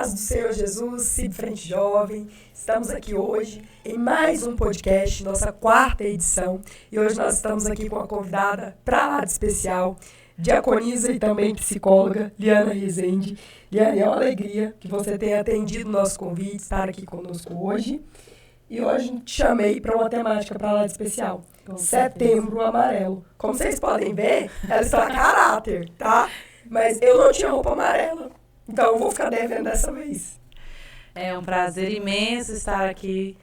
paz do Senhor Jesus, CIB Frente Jovem. Estamos aqui hoje em mais um podcast, nossa 4ª edição. E hoje nós estamos aqui com uma convidada pra lá de especial, diaconisa e também psicóloga, Liana Rezende. Liana, é uma alegria que você tenha atendido o nosso convite, estar aqui conosco hoje. E hoje te chamei para uma temática pra lá de especial. Setembro Amarelo. Como vocês podem ver, ela está a caráter, tá? Mas eu não tinha roupa amarela. Então, eu vou ficar devendo dessa vez. É um prazer imenso estar aqui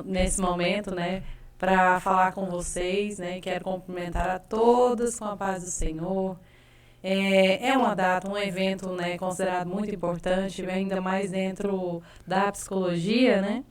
nesse momento, né, para falar com vocês, né, quero cumprimentar a todas com a paz do Senhor. É uma data, um evento, né, considerado muito importante, ainda mais dentro da psicologia, né,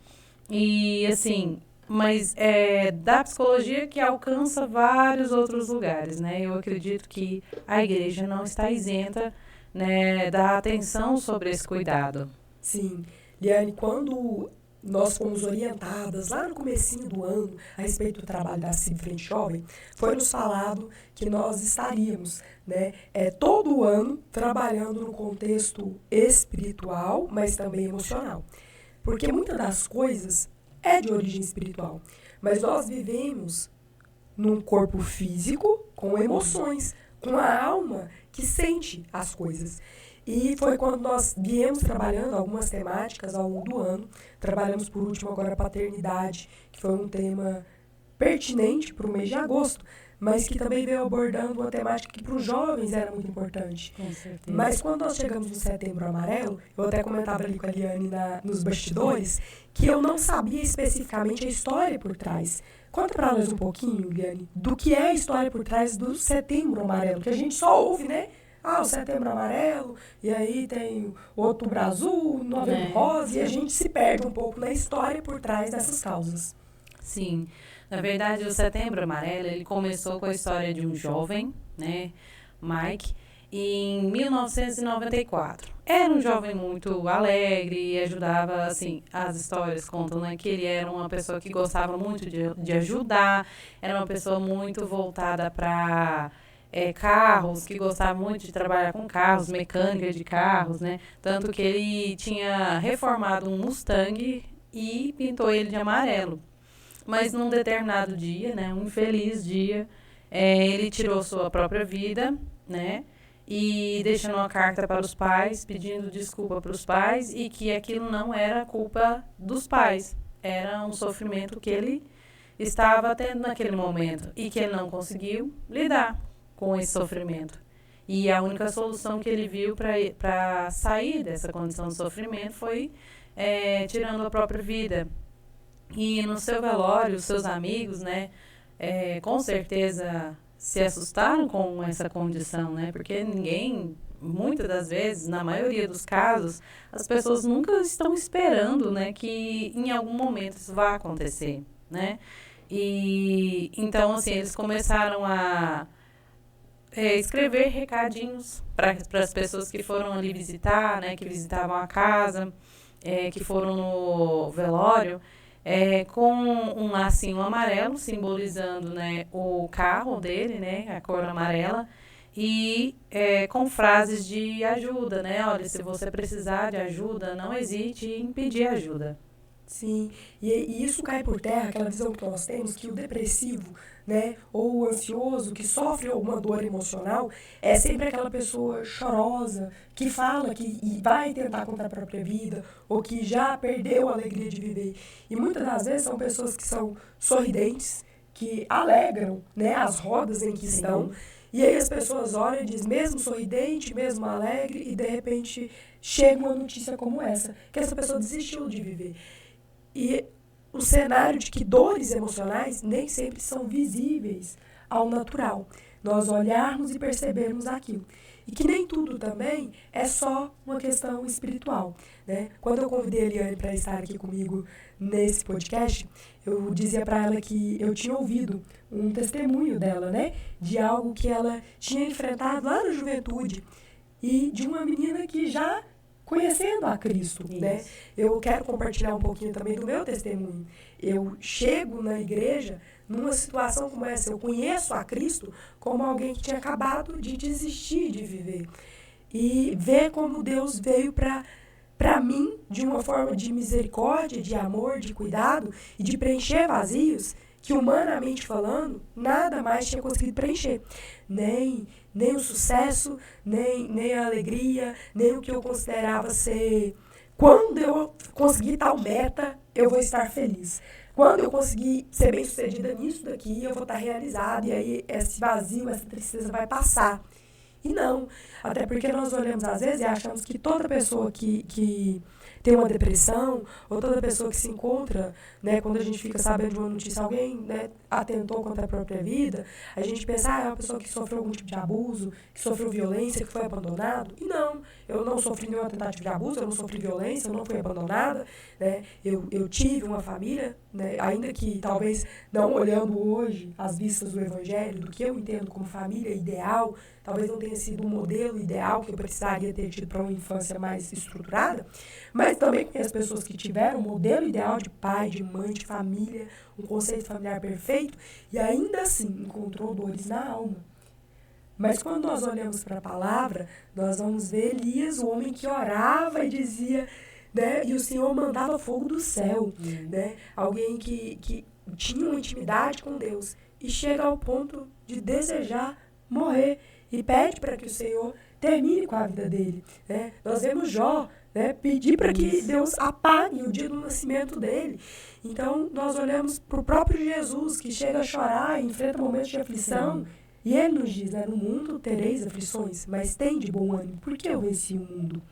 e assim, mas é da psicologia que alcança vários outros lugares, né, eu acredito que a igreja não está isenta, né, da atenção sobre esse cuidado. Sim. Liane, quando nós fomos orientadas lá no comecinho do ano a respeito do trabalho da CIB Frente Jovem, foi nos falado que nós estaríamos, né, todo o ano trabalhando no contexto espiritual, mas também emocional. Porque muitas das coisas é de origem espiritual, mas nós vivemos num corpo físico com emoções, com a alma que sente as coisas. E foi quando nós viemos trabalhando algumas temáticas ao longo do ano. Trabalhamos por último agora a paternidade, que foi um tema pertinente para o mês de agosto, mas que também veio abordando uma temática que para os jovens era muito importante. Com certeza. Mas quando nós chegamos no Setembro Amarelo, eu até comentava ali com a Liane nos bastidores, que eu não sabia especificamente a história por trás. Conta para nós um pouquinho, Liane, do que é a história por trás do Setembro Amarelo, que a gente só ouve, né? O Setembro Amarelo, e aí tem o Outubro Azul, Novembro Rosa, e a gente se perde um pouco na história por trás dessas causas. Sim, na verdade o Setembro Amarelo, ele começou com a história de um jovem, né, Mike, em 1994. Era um jovem muito alegre e ajudava, assim, as histórias contam, né, que ele era uma pessoa que gostava muito de ajudar, era uma pessoa muito voltada para carros, que gostava muito de trabalhar com carros, mecânica de carros, né, tanto que ele tinha reformado um Mustang e pintou ele de amarelo. Mas num determinado dia, né, um infeliz dia, ele tirou sua própria vida, né, e deixando uma carta para os pais, pedindo desculpa para os pais e que aquilo não era culpa dos pais, era um sofrimento que ele estava tendo naquele momento e que ele não conseguiu lidar com esse sofrimento. E a única solução que ele viu para sair dessa condição de sofrimento foi tirando a própria vida. E no seu velório, os seus amigos, né, com certeza se assustaram com essa condição, né, porque ninguém, muitas das vezes, na maioria dos casos, as pessoas nunca estão esperando, né, que em algum momento isso vá acontecer, né, e então, assim, eles começaram a escrever recadinhos para as pessoas que foram ali visitar, né, que visitavam a casa, que foram no velório, com um lacinho amarelo, simbolizando, né, o carro dele, né, a cor amarela, e com frases de ajuda, né, olha, se você precisar de ajuda, não hesite em pedir ajuda. Sim, e isso cai por terra, aquela visão que nós temos, que o depressivo, né, ou o ansioso, que sofre alguma dor emocional, é sempre aquela pessoa chorosa, que fala que vai tentar contra a própria vida, ou que já perdeu a alegria de viver. E muitas das vezes são pessoas que são sorridentes, que alegram, né, as rodas em que estão, e aí as pessoas olham e dizem, mesmo sorridente, mesmo alegre, e de repente chega uma notícia como essa, que essa pessoa desistiu de viver. E o cenário de que dores emocionais nem sempre são visíveis ao natural. Nós olharmos e percebermos aquilo. E que nem tudo também é só uma questão espiritual, né? Quando eu convidei a Liane para estar aqui comigo nesse podcast, eu dizia para ela que eu tinha ouvido um testemunho dela, né? De algo que ela tinha enfrentado lá na juventude e de uma menina que já conhecendo a Cristo, né? Eu quero compartilhar um pouquinho também do meu testemunho. Eu chego na igreja numa situação como essa, eu conheço a Cristo como alguém que tinha acabado de desistir de viver. E ver como Deus veio para para mim, de uma forma de misericórdia, de amor, de cuidado e de preencher vazios que, humanamente falando, nada mais tinha conseguido preencher. Nem o sucesso, nem a alegria, nem o que eu considerava ser... Quando eu conseguir tal meta, eu vou estar feliz. Quando eu conseguir ser bem-sucedida nisso daqui, eu vou estar realizada. E aí esse vazio, essa tristeza vai passar. E não. Até porque nós olhamos às vezes e achamos que toda pessoa que tem uma depressão, ou toda pessoa que se encontra, né, quando a gente fica sabendo de uma notícia, alguém, né, atentou contra a própria vida, a gente pensa, é uma pessoa que sofreu algum tipo de abuso, que sofreu violência, que foi abandonado. E não, eu não sofri nenhuma tentativa de abuso, eu não sofri violência, eu não fui abandonada, né, eu tive uma família, né, ainda que talvez não olhando hoje as vistas do Evangelho, do que eu entendo como família ideal, talvez não tenha sido um modelo ideal que eu precisaria ter tido para uma infância mais estruturada, mas também conheço pessoas que tiveram um modelo ideal de pai, de mãe, de família, um conceito familiar perfeito, e ainda assim encontrou dores na alma. Mas quando nós olhamos para a palavra, nós vamos ver Elias, o homem que orava e dizia, né, e o Senhor mandava fogo do céu, né, alguém que tinha uma intimidade com Deus e chega ao ponto de desejar morrer e pede para que o Senhor termine com a vida dele, né? Nós vemos Jó, né, pedir para que Deus apague o dia do nascimento dele. Então, nós olhamos para o próprio Jesus, que chega a chorar e enfrenta momentos de aflição, e ele nos diz, né, no mundo tereis aflições, mas tem de bom ânimo, porque eu venci o mundo.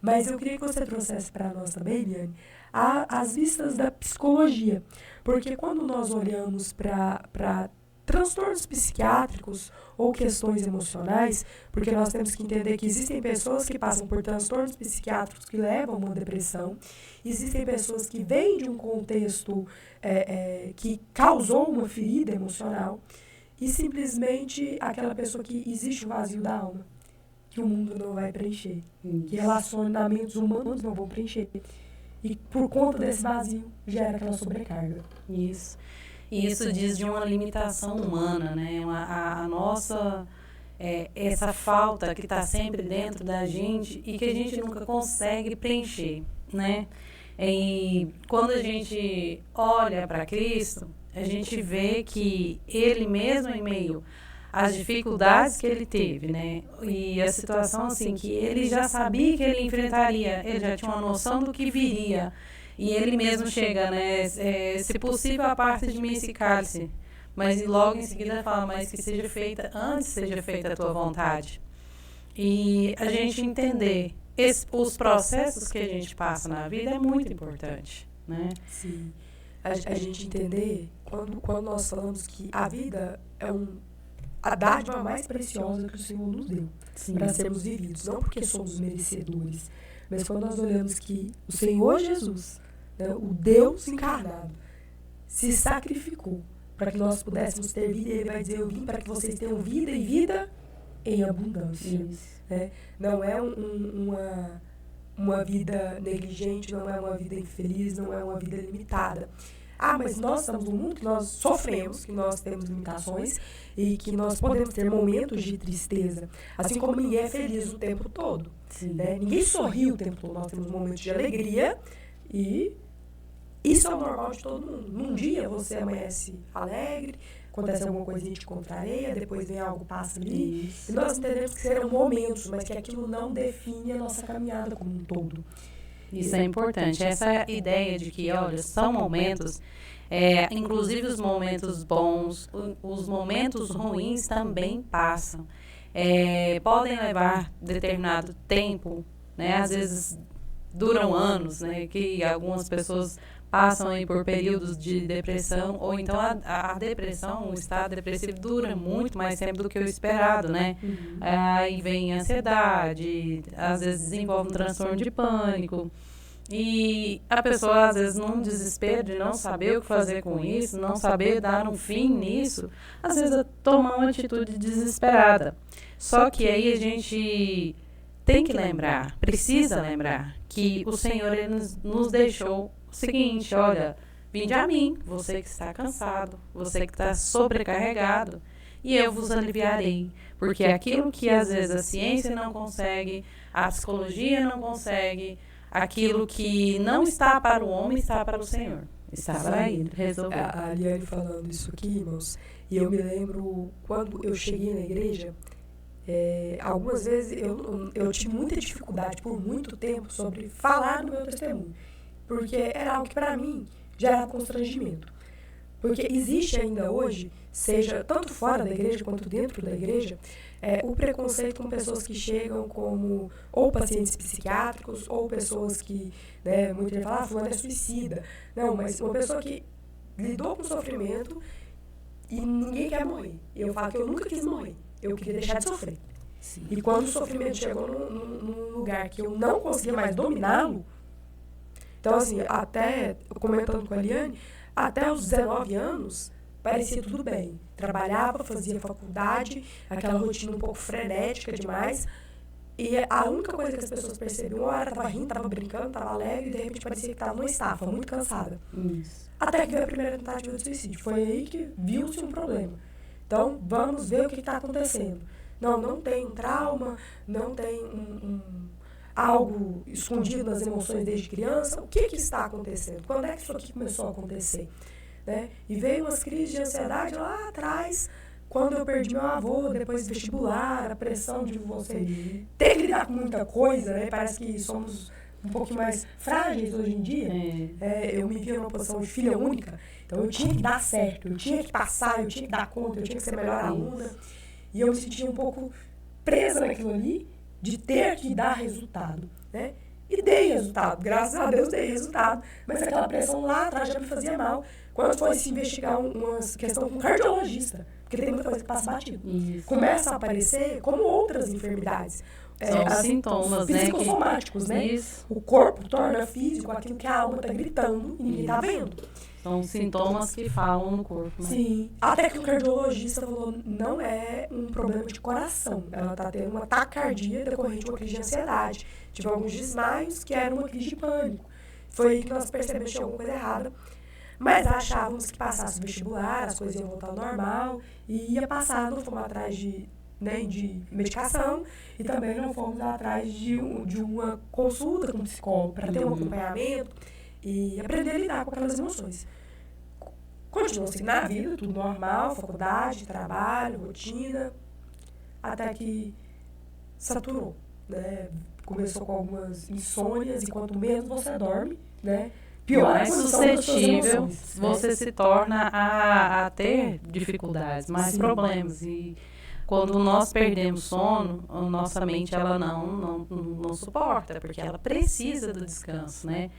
Mas eu queria que você trouxesse para nós também, Liane, as vistas da psicologia, porque quando nós olhamos para transtornos psiquiátricos ou questões emocionais, porque nós temos que entender que existem pessoas que passam por transtornos psiquiátricos que levam a uma depressão, existem pessoas que vêm de um contexto que causou uma ferida emocional, e simplesmente aquela pessoa que existe um vazio da alma, que o mundo não vai preencher, que relacionamentos humanos não vão preencher. E por conta desse vazio, gera aquela sobrecarga. Isso. E isso diz de uma limitação humana, né? A nossa, essa falta que está sempre dentro da gente e que a gente nunca consegue preencher, né? E quando a gente olha para Cristo, a gente vê que Ele mesmo, em meio às dificuldades que Ele teve, né? E a situação assim que Ele já sabia que Ele enfrentaria, Ele já tinha uma noção do que viria. E ele mesmo chega, né, se possível, a parte de mim esse cálice. Mas logo em seguida fala, mas que seja feita, antes seja feita a tua vontade. E a gente entender os processos que a gente passa na vida é muito importante, né? Sim. A gente entender, quando nós falamos que a vida é a dádiva mais preciosa que o Senhor nos deu para sermos vividos. Não porque somos merecedores, mas quando nós olhamos que o Senhor Jesus, né, o Deus encarnado, se sacrificou para que nós pudéssemos ter vida, e Ele vai dizer, eu vim para que vocês tenham vida e vida em abundância. Né? Não é uma vida negligente, não é uma vida infeliz, não é uma vida limitada. Ah, mas nós estamos num mundo que nós sofremos, que nós temos limitações e que nós podemos ter momentos de tristeza, assim como ninguém é feliz o tempo todo. Né? Ninguém sorri o tempo todo, nós temos momentos de alegria e isso é o normal de todo mundo. Num dia você amanhece alegre, acontece alguma coisinha que te contraria, depois vem algo, passa ali. Isso. E nós entendemos que serão momentos, mas que aquilo não define a nossa caminhada como um todo. Isso é importante. Essa ideia de que, olha, são momentos, inclusive os momentos bons, os momentos ruins também passam. Podem levar determinado tempo, né? Às vezes duram anos, né? Que algumas pessoas passam aí por períodos de depressão, ou então a depressão, o estado depressivo dura muito mais tempo do que o esperado, né? Aí vem ansiedade, às vezes desenvolve um transtorno de pânico, e a pessoa às vezes num desespero de não saber o que fazer com isso, não saber dar um fim nisso, às vezes toma uma atitude desesperada. Só que aí a gente tem que lembrar, precisa lembrar, que o Senhor ele nos deixou o seguinte, olha, vinde a mim, você que está cansado, você que está sobrecarregado, e eu vos aliviarei. Porque aquilo que às vezes a ciência não consegue, a psicologia não consegue, aquilo que não está para o homem, está para o Senhor. Está para ele resolver. A Liane falando isso aqui, irmãos, e eu me lembro quando eu cheguei na igreja, algumas vezes eu tive muita dificuldade por muito tempo sobre falar do meu testemunho, porque era algo que para mim gerava constrangimento. Porque existe ainda hoje, seja tanto fora da igreja quanto dentro da igreja, o preconceito com pessoas que chegam como ou pacientes psiquiátricos ou pessoas que, né, muita gente fala, fulano é suicida. Não, mas uma pessoa que lidou com sofrimento e ninguém quer morrer. Eu falo que eu nunca quis morrer, eu queria deixar de sofrer. Sim. E quando o sofrimento chegou num lugar que eu não conseguia mais dominá-lo, então assim, até, comentando com a Liane, até os 19 anos, parecia tudo bem. Trabalhava, fazia faculdade, aquela rotina um pouco frenética demais. E a única coisa que as pessoas percebiam, ou ela estava rindo, estava brincando, estava alegre, e de repente parecia que estava numa estafa, muito cansada. Isso. Até que veio a primeira tentativa de suicídio. Foi aí que viu-se um problema. Então, vamos ver o que está acontecendo. Não tem um trauma, não tem algo escondido nas emoções desde criança. O que está acontecendo? Quando é que isso aqui começou a acontecer? Né? E veio umas crises de ansiedade lá atrás, quando eu perdi meu avô, depois do vestibular, a pressão de você ter que lidar com muita coisa, né? Parece que somos um pouquinho mais frágeis hoje em dia. Eu me via numa posição de filha única, então eu tinha que dar certo, eu tinha que passar, eu tinha que dar conta, eu tinha que ser a melhor aluna. E eu me sentia um pouco presa naquilo ali, de ter que dar resultado, né? E dei resultado, graças a Deus dei resultado, mas aquela pressão lá atrás já me fazia mal. Quando foi se investigar uma questão com um cardiologista, porque tem muita coisa que passa batido, começa a aparecer como outras enfermidades. São sintomas, psicossomáticos, né? Isso. O corpo torna físico aquilo que a alma está gritando e ninguém está vendo. São sintomas que falam no corpo, né? Sim. Até que o cardiologista falou, não é um problema de coração. Ela está tendo uma taquicardia decorrente de uma crise de ansiedade. Tive alguns desmaios que era uma crise de pânico. Foi aí que nós percebemos que tinha alguma coisa errada. Mas achávamos que passasse o vestibular, as coisas iam voltar ao normal. E ia passar, não fomos atrás de medicação. E também não fomos atrás de uma consulta com um psicólogo para ter um acompanhamento e aprender a lidar com aquelas emoções. Continuou assim na vida, tudo normal, faculdade, trabalho, rotina, até que saturou, né? Começou com algumas insônias e quanto menos você dorme, né, pior mais suscetível você se torna a ter dificuldades, mais problemas. E quando nós perdemos sono, a nossa mente ela não suporta, porque ela precisa do descanso, né?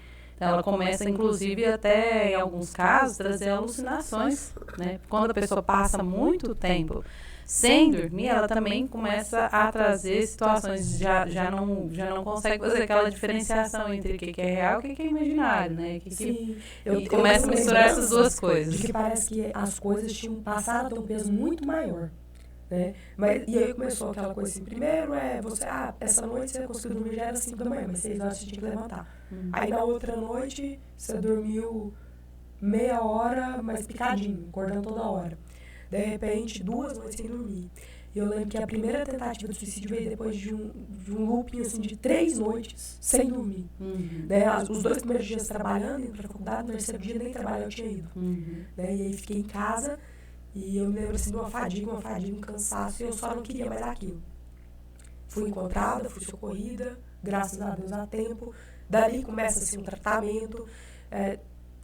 Ela começa, inclusive, até em alguns casos, trazer alucinações, né? Quando a pessoa passa muito tempo sem dormir, ela também começa a trazer situações, já não consegue fazer aquela diferenciação entre o que é real e o que é imaginário, né? E começa a misturar essas duas coisas. De que parece que as coisas tinham passado a ter um peso muito maior. Né? E aí começou aquela coisa assim, primeiro essa noite você conseguiu dormir, já era 5 da manhã, mas 6 horas você tinha que levantar. Aí na outra noite você dormiu meia hora, mas picadinho, acordando toda hora. De repente, 2 noites sem dormir. E eu lembro que a primeira tentativa de suicídio veio depois de um looping assim, de 3 noites sem dormir. Né? Os 2 primeiros dias trabalhando, indo para a faculdade, no terceiro dia nem trabalhar eu tinha ido. Né? E aí fiquei em casa. E eu me lembro assim de uma fadiga, um cansaço, e eu só não queria mais aquilo. Fui encontrada, fui socorrida, graças a Deus a tempo. Dali começa assim, um tratamento,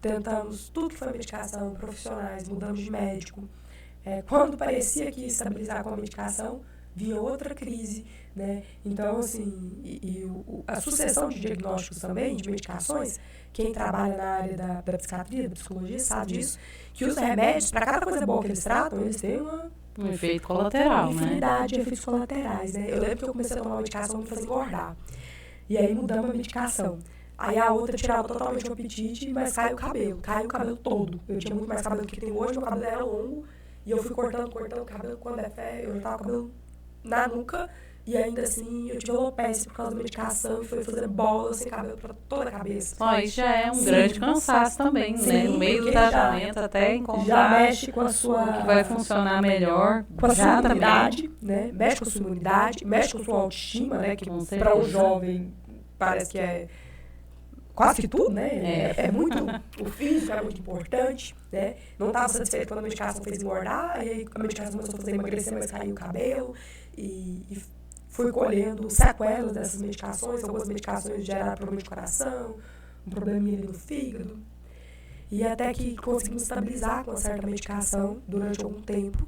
tentamos tudo que foi medicação, profissionais, mudamos de médico. Quando parecia que ia estabilizar com a medicação, vinha outra crise, né? Então, assim, a sucessão de diagnósticos também, de medicações, quem trabalha na área da psiquiatria, da psicologia, sabe disso, que os remédios, para cada coisa boa que eles tratam, eles têm um efeito colateral, uma infinidade de efeitos colaterais, né? Eu lembro que eu comecei a tomar uma medicação que me fazia engordar. E aí mudamos a medicação. Aí a outra tirava totalmente o apetite, mas caiu o cabelo todo. Eu tinha muito mais cabelo do que tenho hoje, meu cabelo era longo, e eu fui cortando o cabelo, quando é fé, eu já tava com o cabelo na nuca, e ainda assim eu tive alopecia por causa da medicação e foi fazer bolas sem cabelo pra toda a cabeça. Isso já é um grande cansaço também, né? No meio do tratamento até encontrar já mexe com a sua... que vai funcionar melhor. Com a sua imunidade, né? Mexe com a sua imunidade, mexe com a sua autoestima, né? Que para um jovem parece que é quase que tudo, né? É muito, o físico é muito importante, né? Não estava satisfeito quando a medicação fez engordar, e aí a medicação começou a fazer emagrecer, mas caiu o cabelo, e fui colhendo sequelas dessas medicações, algumas medicações geraram problema de coração, um probleminha ali no fígado, e até que conseguimos estabilizar com uma certa medicação durante algum tempo.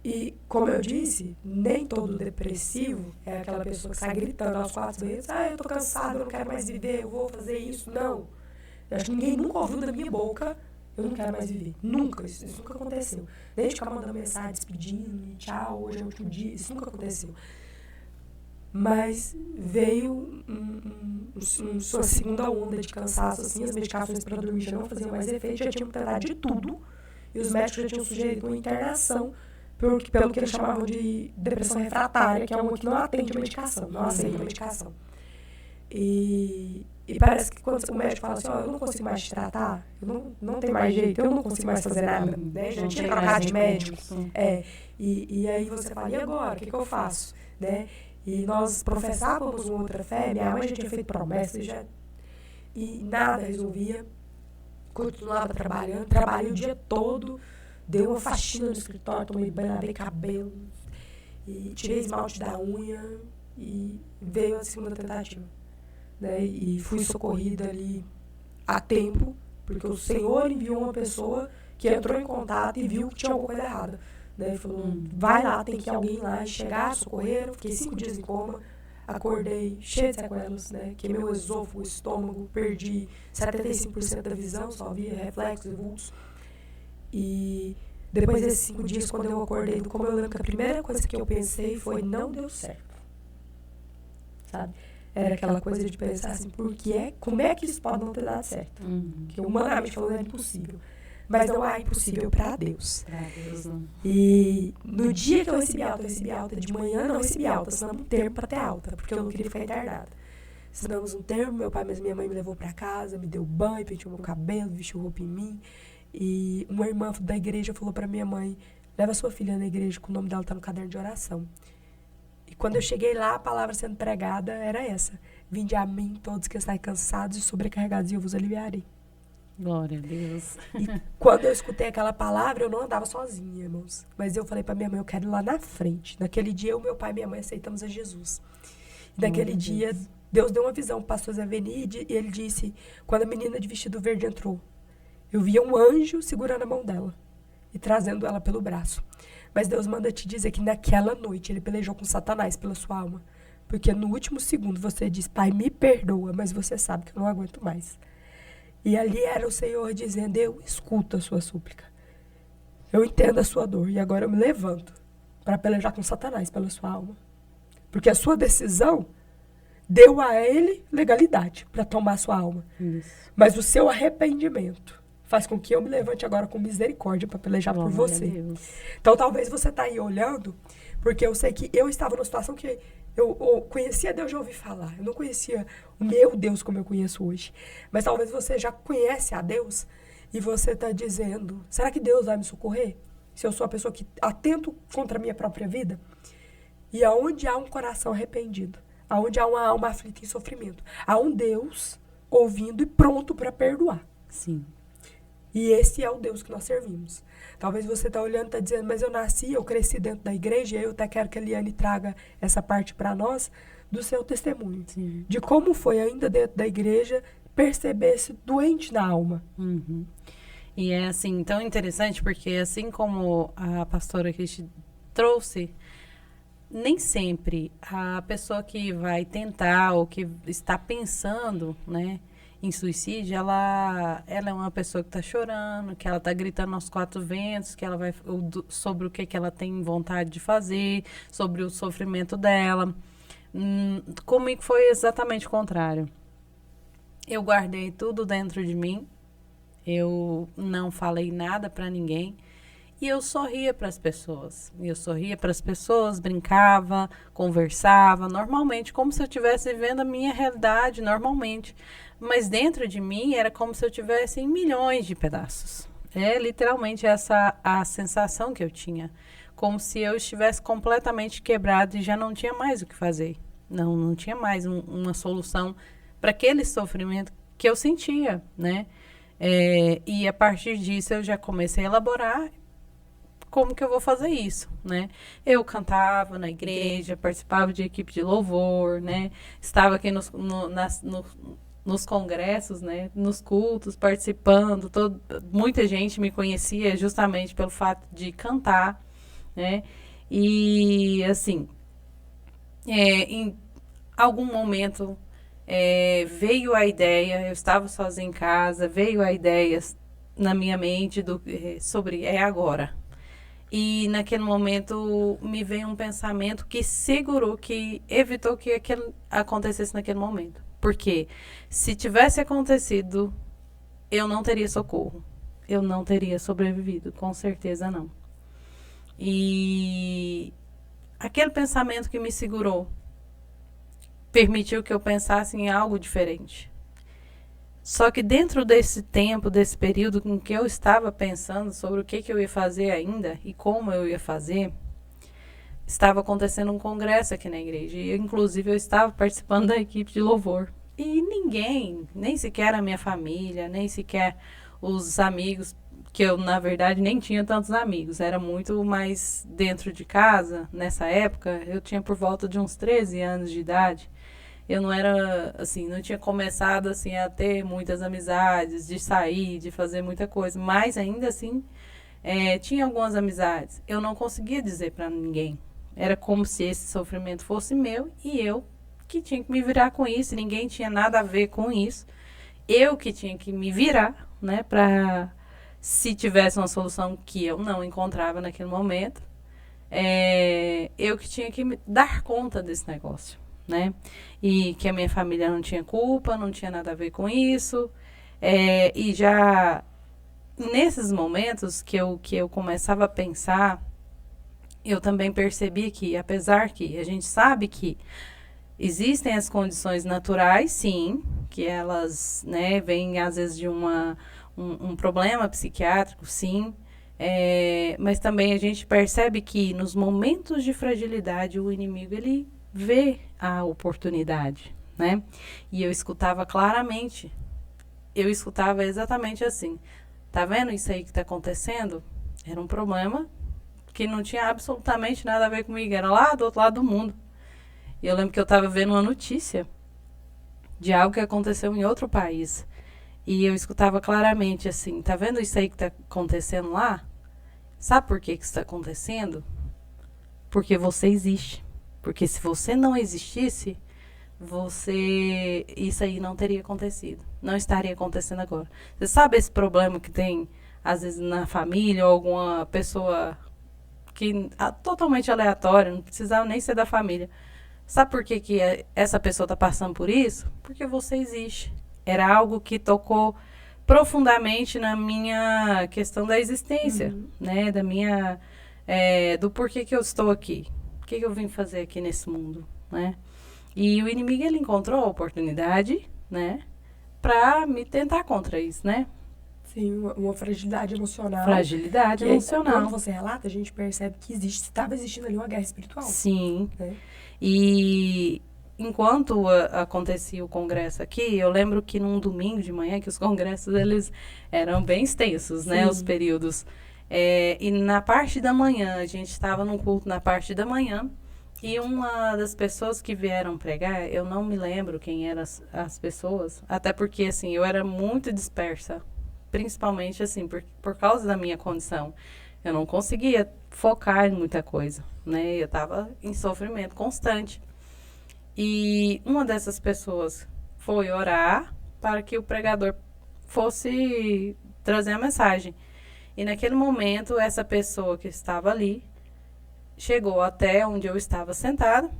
E, como eu disse, nem todo depressivo é aquela pessoa que sai gritando aos 4 meses: eu tô cansado, eu não quero mais viver, eu vou fazer isso. Não. Eu acho que ninguém nunca ouviu da minha boca: eu não quero mais viver. Nunca. Isso nunca aconteceu. Desde que ela mandando mensagem, despedindo, tchau, hoje é o último dia. Isso nunca aconteceu. Mas veio sua segunda onda de cansaço, assim, as medicações para dormir já não faziam mais efeito, já tinham tentado de tudo. E os médicos já tinham sugerido uma internação pelo que eles chamavam de depressão refratária, que é uma que não atende a medicação, não aceita a medicação. E parece que quando o médico fala assim: eu não consigo mais te tratar, eu não tem mais jeito, eu não consigo mais fazer nada, né? Já tinha trocado de médico. E aí você fala: e agora? O que eu faço? Né? E nós professávamos uma outra fé, minha mãe já tinha feito promessas, e nada resolvia. Continuava trabalhando, trabalhei o dia todo, dei uma faxina no escritório, tomei banho, lavei cabelo, e tirei esmalte da unha, e veio a segunda tentativa. Né? E fui socorrida ali a tempo, porque o Senhor enviou uma pessoa que entrou em contato e viu que tinha alguma coisa errada. Né? Falou: vai lá, tem que ir alguém lá, e chegar, socorreram. Fiquei 5 dias em coma, acordei cheio de sequelas, né? Queimei o esôfago, o estômago, perdi 75% da visão, só via reflexos e vultos. E depois desses 5 dias, quando eu acordei do coma, eu lembro que a primeira coisa que eu pensei foi: não deu certo. Sabe? Era aquela coisa de pensar assim: como é que isso pode não ter dado certo? Porque humanamente falando é impossível. Mas não há impossível para Deus. E no dia que eu recebi alta de manhã, não recebi alta, assinamos um termo para ter alta, porque eu não queria ficar internada. Assinamos um termo, meu pai e minha mãe me levou para casa, me deu banho, penteou meu cabelo, vestiu roupa em mim. E uma irmã da igreja falou para minha mãe: leva sua filha na igreja, que o nome dela está no caderno de oração. E quando eu cheguei lá, a palavra sendo pregada era essa: vinde a mim todos que estáis cansados e sobrecarregados, e eu vos aliviarei. Glória a Deus. E quando eu escutei aquela palavra, eu não andava sozinha, irmãos. Mas eu falei para minha mãe: eu quero ir lá na frente. Naquele dia, meu pai e minha mãe aceitamos a Jesus. E naquele dia, Deus deu uma visão para o pastor Zé Venide, e ele disse: quando a menina de vestido verde entrou, eu via um anjo segurando a mão dela e trazendo ela pelo braço. Mas Deus manda te dizer que naquela noite ele pelejou com Satanás pela sua alma. Porque no último segundo você diz: pai, me perdoa, mas você sabe que eu não aguento mais. E ali era o Senhor dizendo: eu escuto a sua súplica. Eu entendo a sua dor. E agora eu me levanto para pelejar com Satanás pela sua alma. Porque a sua decisão deu a ele legalidade para tomar a sua alma. Isso. Mas o seu arrependimento faz com que eu me levante agora com misericórdia para pelejar por você. Então talvez você está aí olhando, porque eu sei que eu estava numa situação que eu conhecia Deus, já ouvi falar. Eu não conhecia o meu Deus como eu conheço hoje. Mas talvez você já conhece a Deus e você está dizendo: será que Deus vai me socorrer? Se eu sou a pessoa que atento contra a minha própria vida? E aonde há um coração arrependido, aonde há uma alma aflita em sofrimento, há um Deus ouvindo e pronto para perdoar. Sim. E esse é o Deus que nós servimos. Talvez você está olhando e está dizendo: mas eu nasci, eu cresci dentro da igreja, e eu até quero que a Eliane traga essa parte para nós do seu testemunho. Sim. De como foi ainda dentro da igreja perceber-se doente na alma. Uhum. E é assim, tão interessante, porque assim como a pastora Cristi trouxe, nem sempre a pessoa que vai tentar ou que está pensando, né, em suicídio, ela é uma pessoa que está chorando, que ela está gritando aos 4 ventos, que ela vai sobre o que ela tem vontade de fazer, sobre o sofrimento dela. Comigo foi exatamente o contrário. Eu guardei tudo dentro de mim, eu não falei nada para ninguém, e eu sorria para as pessoas. Brincava, conversava normalmente, como se eu estivesse vivendo a minha realidade normalmente. Mas dentro de mim era como se eu tivesse em milhões de pedaços. É literalmente essa a sensação que eu tinha. Como se eu estivesse completamente quebrado e já não tinha mais o que fazer. Não tinha mais uma solução para aquele sofrimento que eu sentia, né? E a partir disso eu já comecei a elaborar como que eu vou fazer isso, né? Eu cantava na igreja, participava de equipe de louvor, né? Estava aqui nos congressos, né? Nos cultos, participando. Muita gente me conhecia justamente pelo fato de cantar, né? E, assim, em algum momento veio a ideia, eu estava sozinha em casa, veio a ideia na minha mente sobre agora. E naquele momento me veio um pensamento que segurou, que evitou que aquilo acontecesse naquele momento. Porque se tivesse acontecido, eu não teria socorro. Eu não teria sobrevivido, com certeza não. E aquele pensamento que me segurou permitiu que eu pensasse em algo diferente. Só que dentro desse tempo, desse período em que eu estava pensando sobre o que eu ia fazer ainda e como eu ia fazer, estava acontecendo um congresso aqui na igreja. E, inclusive, eu estava participando da equipe de louvor. E ninguém, nem sequer a minha família, nem sequer os amigos, que eu, na verdade, nem tinha tantos amigos. Era muito mais dentro de casa. Nessa época, eu tinha por volta de uns 13 anos de idade. Eu não era, assim, não tinha começado, assim, a ter muitas amizades, de sair, de fazer muita coisa. Mas, ainda assim, tinha algumas amizades. Eu não conseguia dizer para ninguém. Era como se esse sofrimento fosse meu e eu que tinha que me virar com isso. Ninguém tinha nada a ver com isso. Eu que tinha que me virar, né, para se tivesse uma solução que eu não encontrava naquele momento, eu que tinha que me dar conta desse negócio, né? E que a minha família não tinha culpa, não tinha nada a ver com isso. E já nesses momentos que eu começava a pensar, eu também percebi que, apesar que a gente sabe que existem as condições naturais, sim, que elas, né, vêm às vezes de um problema psiquiátrico, sim, mas também a gente percebe que nos momentos de fragilidade o inimigo ele vê a oportunidade, né? E eu escutava claramente, eu escutava exatamente assim: tá vendo isso aí que tá acontecendo? Era um problema que não tinha absolutamente nada a ver comigo, era lá do outro lado do mundo. E eu lembro que eu estava vendo uma notícia de algo que aconteceu em outro país. E eu escutava claramente assim: tá vendo isso aí que está acontecendo lá? Sabe por que isso está acontecendo? Porque você existe. Porque se você não existisse, isso aí não teria acontecido. Não estaria acontecendo agora. Você sabe esse problema que tem, às vezes, na família, ou alguma pessoa totalmente aleatória, não precisava nem ser da família. Sabe por que essa pessoa está passando por isso? Porque você existe. Era algo que tocou profundamente na minha questão da existência, né? Da minha, do porquê que eu estou aqui. O que eu vim fazer aqui nesse mundo, né? E o inimigo, ele encontrou a oportunidade, né? Para me tentar contra isso, né? Sim, uma fragilidade emocional. Fragilidade emocional. Quando você relata, a gente percebe que estava existindo ali uma guerra espiritual. Sim. Né? E enquanto acontecia o congresso aqui, eu lembro que num domingo de manhã, que os congressos, eles eram bem extensos, né? Os períodos. E na parte da manhã, a gente estava num culto na parte da manhã, e uma das pessoas que vieram pregar, eu não me lembro quem eram as pessoas, até porque, assim, eu era muito dispersa, principalmente, assim, por causa da minha condição. Eu não conseguia focar em muita coisa, né? Eu estava em sofrimento constante. E uma dessas pessoas foi orar para que o pregador fosse trazer a mensagem. E naquele momento, essa pessoa que estava ali chegou até onde eu estava sentada,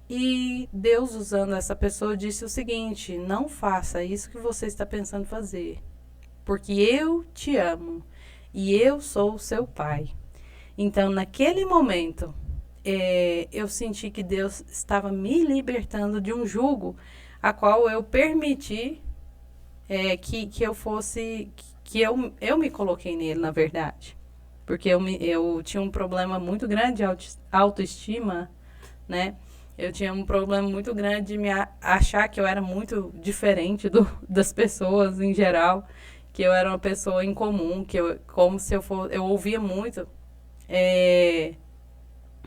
e Deus, usando essa pessoa, disse o seguinte: não faça isso que você está pensando fazer, porque eu te amo e eu sou o seu pai. Então, naquele momento, eu senti que Deus estava me libertando de um jugo a qual eu permiti que eu fosse, que eu me coloquei nele, na verdade. Porque eu tinha um problema muito grande de autoestima, né? Eu tinha um problema muito grande de achar que eu era muito diferente das pessoas em geral, que eu era uma pessoa incomum, como se eu ouvia muito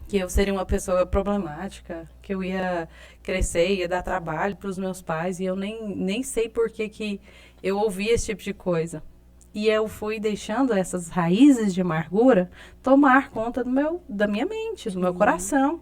que eu seria uma pessoa problemática, que eu ia crescer, ia dar trabalho para os meus pais, e eu nem sei por que eu ouvia esse tipo de coisa. E eu fui deixando essas raízes de amargura tomar conta da minha mente, do meu coração.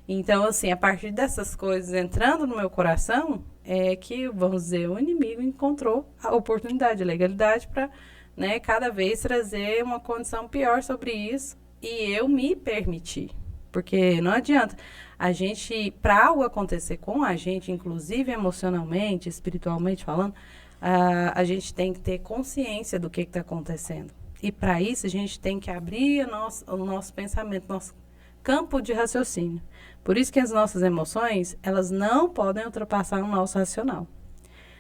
Então, assim, a partir dessas coisas entrando no meu coração, é que, vamos dizer, o inimigo encontrou a oportunidade, a legalidade para, né, cada vez trazer uma condição pior sobre isso. E eu me permiti. Porque não adianta. A gente, para algo acontecer com a gente, inclusive emocionalmente, espiritualmente falando, a gente tem que ter consciência do que está acontecendo. E para isso, a gente tem que abrir o nosso pensamento, nosso campo de raciocínio. Por isso que as nossas emoções, elas não podem ultrapassar o nosso racional.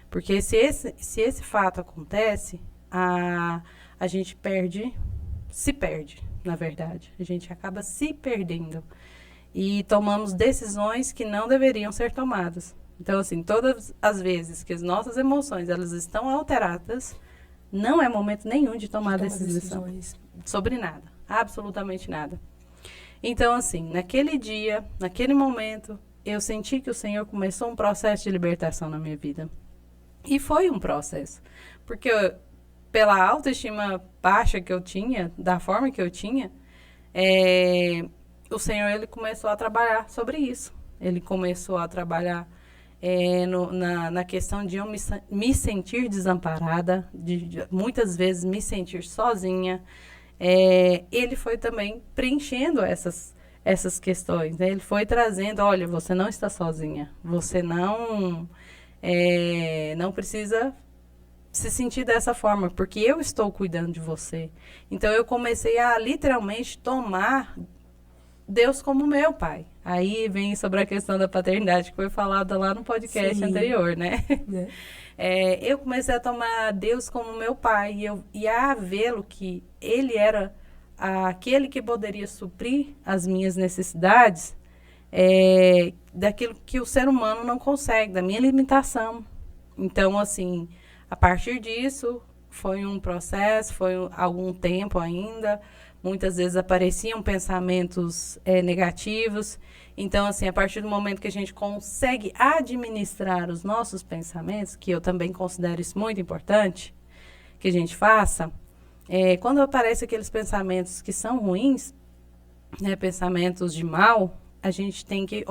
Porque se esse fato acontece, a gente se perde, na verdade. A gente acaba se perdendo. E tomamos decisões que não deveriam ser tomadas. Então, assim, todas as vezes que as nossas emoções, elas estão alteradas, não é momento nenhum de tomar decisões sobre nada. Absolutamente nada. Então, assim, naquele dia, naquele momento, eu senti que o Senhor começou um processo de libertação na minha vida. E foi um processo. Porque pela autoestima baixa que eu tinha, da forma que eu tinha, o Senhor, ele começou a trabalhar sobre isso. Ele começou a trabalhar na questão de eu me sentir desamparada, de muitas vezes me sentir sozinha. Ele foi também preenchendo essas questões, né? Ele foi trazendo, olha, você não está sozinha, você não precisa se sentir dessa forma, porque eu estou cuidando de você. Então, eu comecei a literalmente tomar Deus como meu pai. Aí vem sobre a questão da paternidade, que foi falada lá no podcast anterior, né? Eu comecei a tomar Deus como meu pai e a vê-lo que ele era aquele que poderia suprir as minhas necessidades daquilo que o ser humano não consegue, da minha limitação. Então, assim, a partir disso, foi um processo, foi algum tempo ainda. Muitas vezes apareciam pensamentos negativos. Então, assim, a partir do momento que a gente consegue administrar os nossos pensamentos, que eu também considero isso muito importante, que a gente faça, quando aparecem aqueles pensamentos que são ruins, né, pensamentos de mal, a gente tem que,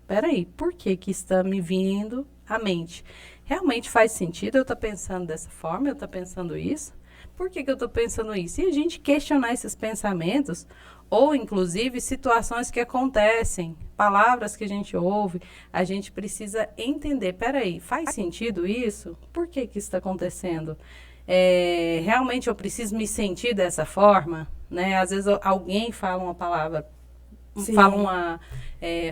peraí, por que está me vindo à mente? Realmente faz sentido eu estar pensando dessa forma, eu estar pensando isso? Por que eu estou pensando isso? E a gente questionar esses pensamentos, ou inclusive situações que acontecem, palavras que a gente ouve, a gente precisa entender, peraí, faz sentido isso? Por que isso está acontecendo? Realmente eu preciso me sentir dessa forma? Né? Às vezes alguém fala uma palavra,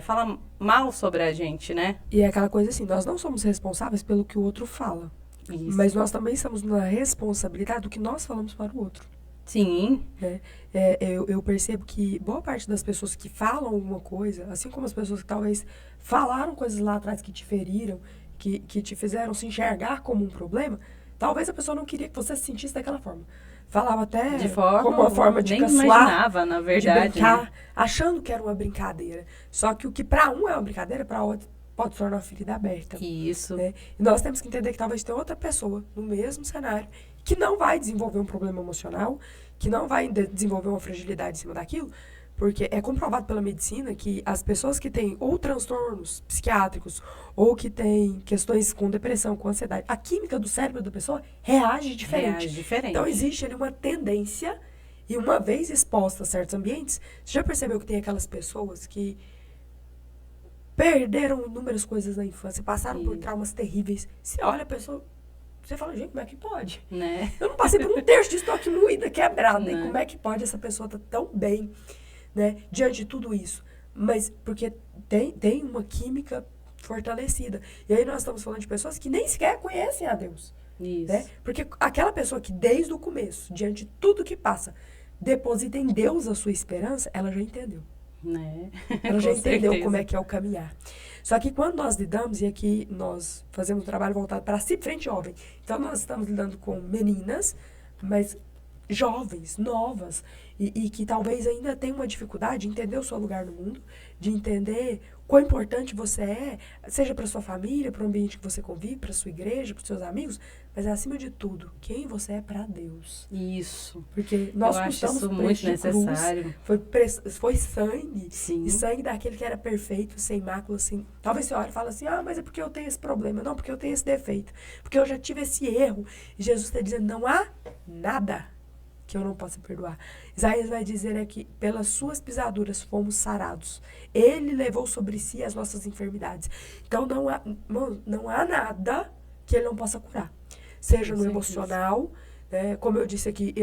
fala mal sobre a gente, né? E é aquela coisa assim, nós não somos responsáveis pelo que o outro fala. Isso. Mas nós também estamos na responsabilidade do que nós falamos para o outro. Sim. Né? Eu percebo que boa parte das pessoas que falam alguma coisa, assim como as pessoas que talvez falaram coisas lá atrás que te feriram, que te fizeram se enxergar como um problema, talvez a pessoa não queria que você se sentisse daquela forma. Falava até como uma forma de caçoar, imaginava, na verdade, de brincar, achando que era uma brincadeira. Só que o que para um é uma brincadeira, para outro pode se tornar uma ferida aberta. Isso. Né? E nós temos que entender que talvez tenha outra pessoa no mesmo cenário que não vai desenvolver um problema emocional, que não vai desenvolver uma fragilidade em cima daquilo, porque é comprovado pela medicina que as pessoas que têm ou transtornos psiquiátricos ou que têm questões com depressão, com ansiedade, a química do cérebro da pessoa reage diferente. Então, existe ali uma tendência, e uma vez exposta a certos ambientes, você já percebeu que tem aquelas pessoas que perderam inúmeras coisas na infância, passaram por traumas terríveis. Você olha a pessoa, você fala, gente, como é que pode? Né? Eu não passei por um terço de estoque moída, quebrada. E como é que pode essa pessoa estar tão bem, né, diante de tudo isso? Mas porque tem uma química fortalecida. E aí nós estamos falando de pessoas que nem sequer conhecem a Deus. Isso. Né? Porque aquela pessoa que desde o começo, diante de tudo que passa, deposita em Deus a sua esperança, ela já entendeu. Né? Ela já Com entendeu certeza. como é que é o caminhar. Só que quando nós lidamos, e aqui nós fazemos um trabalho voltado para si, frente jovem. Então, nós estamos lidando com meninas, mas jovens, novas, e que talvez ainda tenham uma dificuldade de entender o seu lugar no mundo, de entender quão importante você é, seja para sua família, para o ambiente que você convive, para sua igreja, para os seus amigos, mas acima de tudo, quem você é para Deus. Isso. Porque nós Eu acho custamos isso preço muito de cruz, necessário. foi sangue, Sim. e sangue daquele que era perfeito, sem mácula, sem... Talvez você olhe e fale assim, mas é porque eu tenho esse problema. Não, porque eu tenho esse defeito. Porque eu já tive esse erro. E Jesus está dizendo, não há nada que eu não possa perdoar. Isaías vai dizer aqui, pelas suas pisaduras fomos sarados. Ele levou sobre si as nossas enfermidades. Então, não há nada que ele não possa curar. Seja no emocional, né? Como eu disse aqui,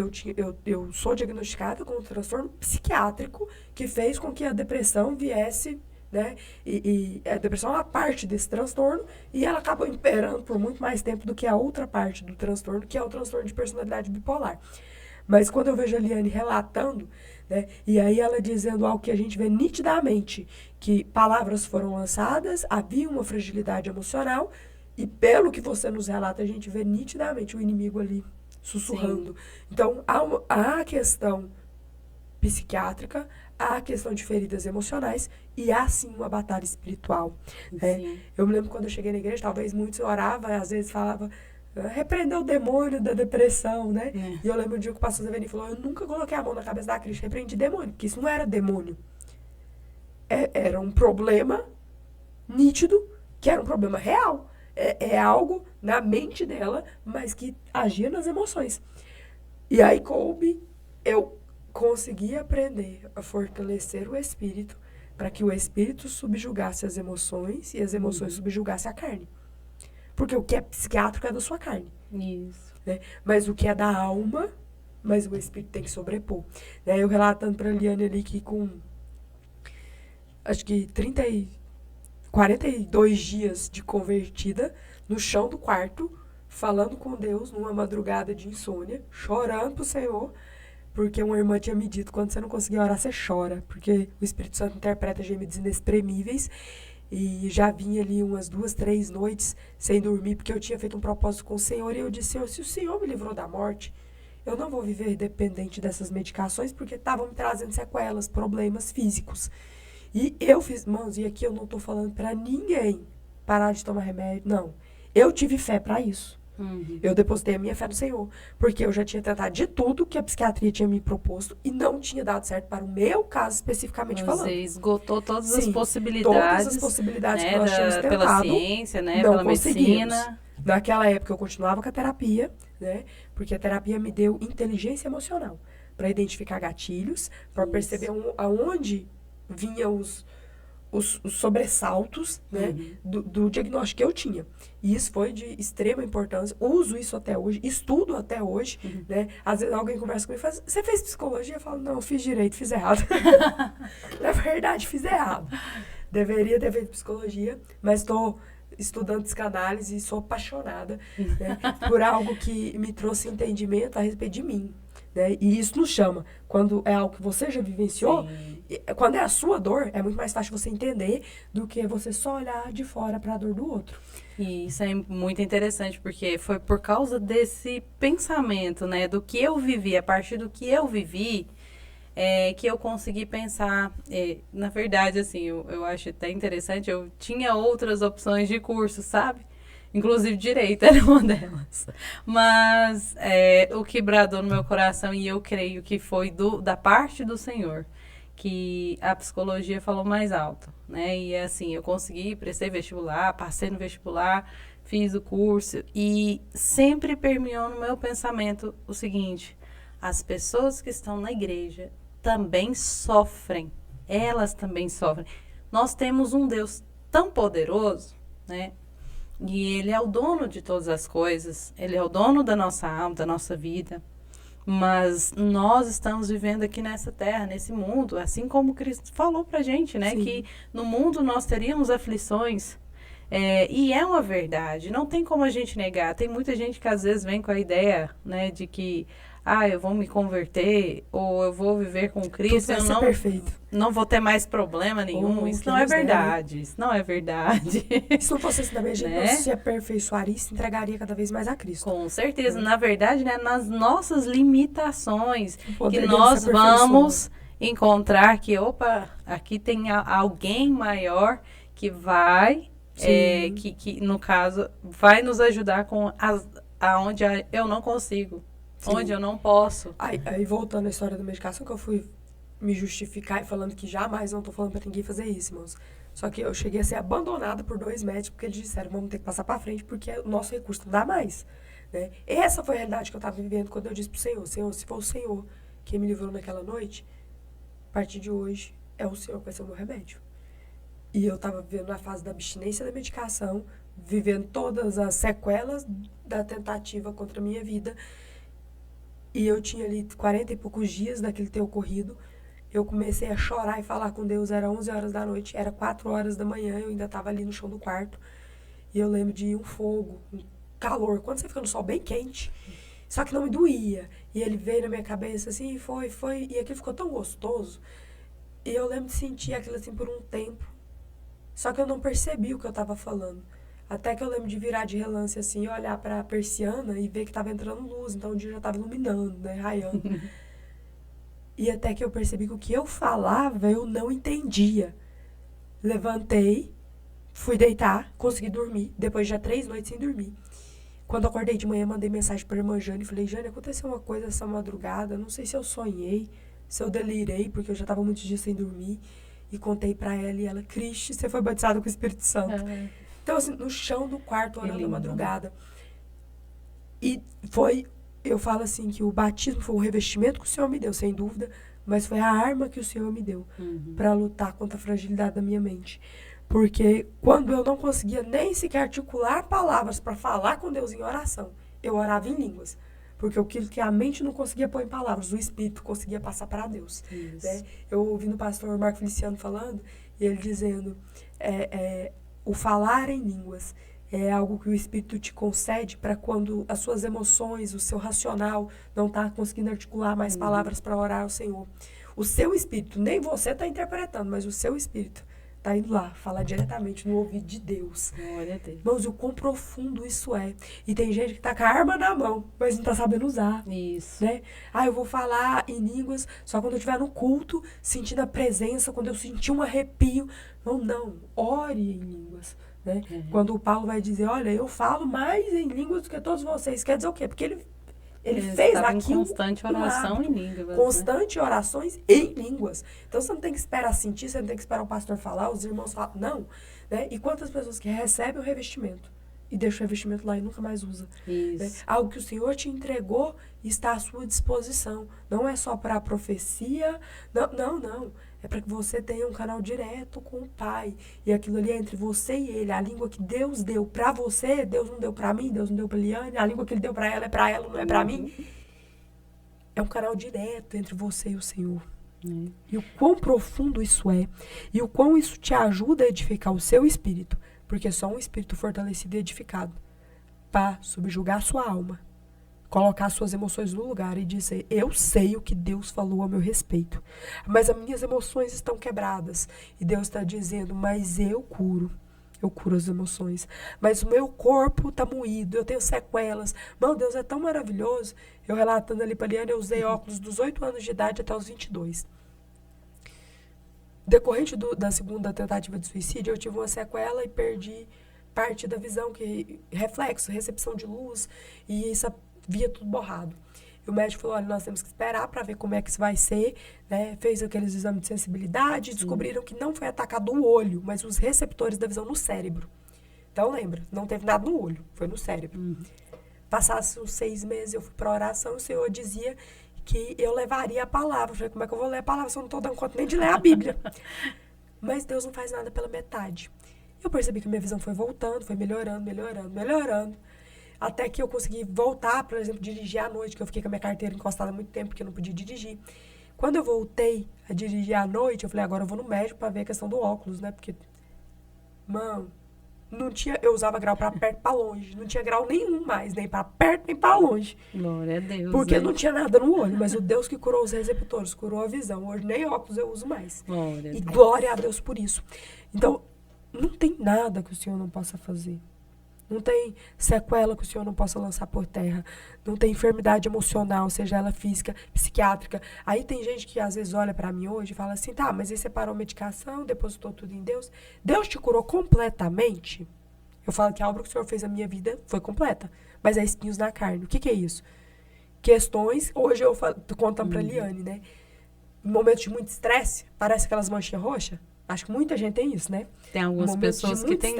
eu sou diagnosticada com um transtorno psiquiátrico que fez com que a depressão viesse, né? E a depressão é uma parte desse transtorno e ela acaba imperando por muito mais tempo do que a outra parte do transtorno, que é o transtorno de personalidade bipolar. Mas quando eu vejo a Liane relatando, né, e aí ela dizendo algo que a gente vê nitidamente, que palavras foram lançadas, havia uma fragilidade emocional, e pelo que você nos relata, a gente vê nitidamente o inimigo ali sussurrando. Sim. Então, há a questão psiquiátrica, há a questão de feridas emocionais, e há sim uma batalha espiritual. Né? Eu me lembro quando eu cheguei na igreja, talvez muitos oravam, às vezes falava... repreender o demônio da depressão, né? E eu lembro um dia que o pastor Zeveni falou, eu nunca coloquei a mão na cabeça da Cris, repreendi demônio, porque isso não era demônio. Era um problema nítido, que era um problema real. É algo na mente dela, mas que agia nas emoções. E aí coube, eu consegui aprender a fortalecer o espírito, para que o espírito subjugasse as emoções, e as emoções subjugassem a carne. Porque o que é psiquiátrico é da sua carne. Isso. Né? Mas o que é da alma, mas o espírito tem que sobrepor. Né? Eu relatando para a Liane ali que com, acho que 42 dias de convertida, no chão do quarto, falando com Deus numa madrugada de insônia, chorando pro Senhor, porque uma irmã tinha me dito, quando você não conseguir orar, você chora, porque o Espírito Santo interpreta gemidos inexprimíveis. E já vinha ali umas 2, 3 noites sem dormir, porque eu tinha feito um propósito com o Senhor. E eu disse, Senhor, se o Senhor me livrou da morte, eu não vou viver dependente dessas medicações, porque estavam me trazendo sequelas, problemas físicos. E eu fiz, mãos, e aqui eu não estou falando para ninguém parar de tomar remédio, não. Eu tive fé para isso. Eu depositei a minha fé no Senhor, porque eu já tinha tentado de tudo que a psiquiatria tinha me proposto e não tinha dado certo para o meu caso especificamente falando. Você esgotou todas as possibilidades. Todas as possibilidades, né, que nós tínhamos tentado. Pela ciência, né, não pela conseguimos. medicina. Naquela época eu continuava com a terapia, né, porque a terapia me deu inteligência emocional para identificar gatilhos, para perceber aonde vinham os sobressaltos, né, do diagnóstico que eu tinha. E isso foi de extrema importância. Uso isso até hoje, estudo até hoje. Né? Às vezes alguém conversa comigo e fala, você fez psicologia? Eu falo, não, eu fiz direito, fiz errado. Na verdade, fiz errado. Deveria ter feito psicologia, mas estou estudando psicanálise e sou apaixonada, né, por algo que me trouxe entendimento a respeito de mim. Né? E isso nos chama, quando é algo que você já vivenciou, quando é a sua dor, é muito mais fácil você entender do que você só olhar de fora para a dor do outro. E isso é muito interessante, porque foi por causa desse pensamento, né, do que eu vivi, a partir do que eu vivi, que eu consegui pensar, na verdade, assim, eu acho até interessante, eu tinha outras opções de curso, sabe? Inclusive direito era uma delas. Mas o que bradou no meu coração, e eu creio que foi da parte do Senhor, que a psicologia falou mais alto, né? E assim, eu consegui, prestei vestibular, passei no vestibular, fiz o curso, e sempre permeou no meu pensamento o seguinte: as pessoas que estão na igreja também sofrem, elas também sofrem. Nós temos um Deus tão poderoso, né? E Ele é o dono de todas as coisas. Ele é o dono da nossa alma, da nossa vida. Mas nós estamos vivendo aqui nessa terra, nesse mundo, assim como Cristo falou pra gente, né? Sim. Que no mundo nós teríamos aflições. E é uma verdade, não tem como a gente negar. Tem muita gente que às vezes vem com a ideia, né, de que eu vou me converter, ou eu vou viver com Cristo, Tudo vai ser perfeito. não vou ter mais problema nenhum. Isso não é verdade. Isso não é verdade. Se não fosse assim também, a gente não se aperfeiçoaria e se entregaria cada vez mais a Cristo. Com certeza. Na verdade, né, nas nossas limitações, que nós vamos encontrar que, aqui tem alguém maior que vai, que no caso, vai nos ajudar com aonde eu não consigo. Sim. Onde eu não posso. Aí voltando à história da medicação, que eu fui me justificar e falando que jamais, não tô falando pra ninguém fazer isso, irmãos. Só que eu cheguei a ser abandonada por 2 médicos, porque eles disseram, vamos ter que passar pra frente, porque o nosso recurso não dá mais. Né? Essa foi a realidade que eu tava vivendo quando eu disse pro Senhor, Senhor, se for o Senhor que me livrou naquela noite, a partir de hoje é o Senhor que vai ser o meu remédio. E eu tava vivendo na fase da abstinência da medicação, vivendo todas as sequelas da tentativa contra a minha vida. E eu tinha ali 40 e poucos dias daquele ter ocorrido. Eu comecei a chorar e falar com Deus. Era 11 horas da noite, era 4 horas da manhã. Eu ainda estava ali no chão do quarto. E eu lembro de um fogo, um calor. Quando você fica no sol bem quente, só que não me doía. E ele veio na minha cabeça assim, foi. E aquilo ficou tão gostoso. E eu lembro de sentir aquilo assim por um tempo. Só que eu não percebi o que eu estava falando. Até que eu lembro de virar de relance assim, olhar para a persiana e ver que estava entrando luz. Então o dia já estava iluminando, né, raiando. E até que eu percebi que o que eu falava eu não entendia. Levantei, fui deitar, consegui dormir. Depois de já 3 noites sem dormir. Quando eu acordei de manhã, mandei mensagem para a irmã Jane e falei, Jane, aconteceu uma coisa essa madrugada. Não sei se eu sonhei, se eu delirei, porque eu já estava muitos dias sem dormir. E contei para ela e ela, Cristi, você foi batizada com o Espírito Santo. Então, assim, no chão do quarto, orando na madrugada. E eu falo assim, que o batismo foi o revestimento que o Senhor me deu, sem dúvida, mas foi a arma que o Senhor me deu para lutar contra a fragilidade da minha mente. Porque quando eu não conseguia nem sequer articular palavras para falar com Deus em oração, eu orava em línguas. Porque aquilo que a mente não conseguia pôr em palavras, o Espírito conseguia passar para Deus. Né? Eu ouvi no pastor Marco Feliciano falando, e ele dizendo... O falar em línguas é algo que o Espírito te concede para quando as suas emoções, o seu racional não está conseguindo articular mais palavras para orar ao Senhor. O seu Espírito, nem você está interpretando, mas o seu Espírito está indo lá, falar diretamente no ouvido de Deus. Glória a Deus. Irmãos, o quão profundo isso é. E tem gente que está com a arma na mão, mas não está sabendo usar. Isso. Né? Eu vou falar em línguas só quando eu estiver no culto, sentindo a presença, quando eu sentir um arrepio. Não, ore em línguas. Né? Quando o Paulo vai dizer, olha, eu falo mais em línguas do que todos vocês. Quer dizer o quê? Porque ele fez aquilo. Constante oração em línguas. Constante orações em línguas. Então você não tem que esperar sentir, você não tem que esperar o pastor falar, os irmãos falar. Não. Né? E quantas pessoas que recebem o revestimento e deixam o revestimento lá e nunca mais usa. Isso. Né? Algo que o Senhor te entregou está à sua disposição. Não é só para a profecia. Não. É para que você tenha um canal direto com o Pai. E aquilo ali é entre você e Ele. A língua que Deus deu para você, Deus não deu para mim, Deus não deu para Liane. A língua que Ele deu para ela, não é para mim. É um canal direto entre você e o Senhor. E o quão profundo isso é. E o quão isso te ajuda a edificar o seu espírito. Porque só um espírito fortalecido e edificado para subjugar a sua alma. Colocar suas emoções no lugar e dizer, eu sei o que Deus falou a meu respeito, mas as minhas emoções estão quebradas. E Deus está dizendo, mas eu curo as emoções. Mas o meu corpo está moído, eu tenho sequelas. Meu Deus, é tão maravilhoso. Eu relatando ali para a Liane, eu usei óculos dos 8 anos de idade até os 22. Decorrente da segunda tentativa de suicídio, eu tive uma sequela e perdi parte da visão, reflexo, recepção de luz, e isso via tudo borrado. E o médico falou, olha, nós temos que esperar para ver como é que isso vai ser, né? Fez aqueles exames de sensibilidade e descobriram que não foi atacado o olho, mas os receptores da visão no cérebro. Então, lembra, não teve nada no olho, foi no cérebro. Passasse uns 6 meses, eu fui para oração, o Senhor dizia que eu levaria a palavra. Eu falei, como é que eu vou ler a palavra se eu não estou dando conta nem de ler a Bíblia? Mas Deus não faz nada pela metade. Eu percebi que minha visão foi voltando, foi melhorando. Até que eu consegui voltar, por exemplo, dirigir à noite, que eu fiquei com a minha carteira encostada há muito tempo, porque eu não podia dirigir. Quando eu voltei a dirigir à noite, eu falei, agora eu vou no médico para ver a questão do óculos, né? Porque, mano, não tinha, eu usava grau para perto e para longe. Não tinha grau nenhum mais, nem para perto nem para longe. Glória a Deus. Porque não tinha nada no olho, mas o Deus que curou os receptores, curou a visão. Hoje nem óculos eu uso mais. Glória E glória a Deus por isso. Então, não tem nada que o Senhor não possa fazer. Não tem sequela que o Senhor não possa lançar por terra. Não tem enfermidade emocional, seja ela física, psiquiátrica. Aí tem gente que às vezes olha pra mim hoje e fala assim, tá, mas aí você parou a medicação, depositou tudo em Deus. Deus te curou completamente? Eu falo que a obra que o Senhor fez na minha vida foi completa. Mas é espinhos na carne. O que é isso? Questões, hoje eu tô contando pra Liane, né? Em momentos de muito estresse, parece aquelas manchinhas roxas. Acho que muita gente tem isso, né? Tem algumas pessoas que têm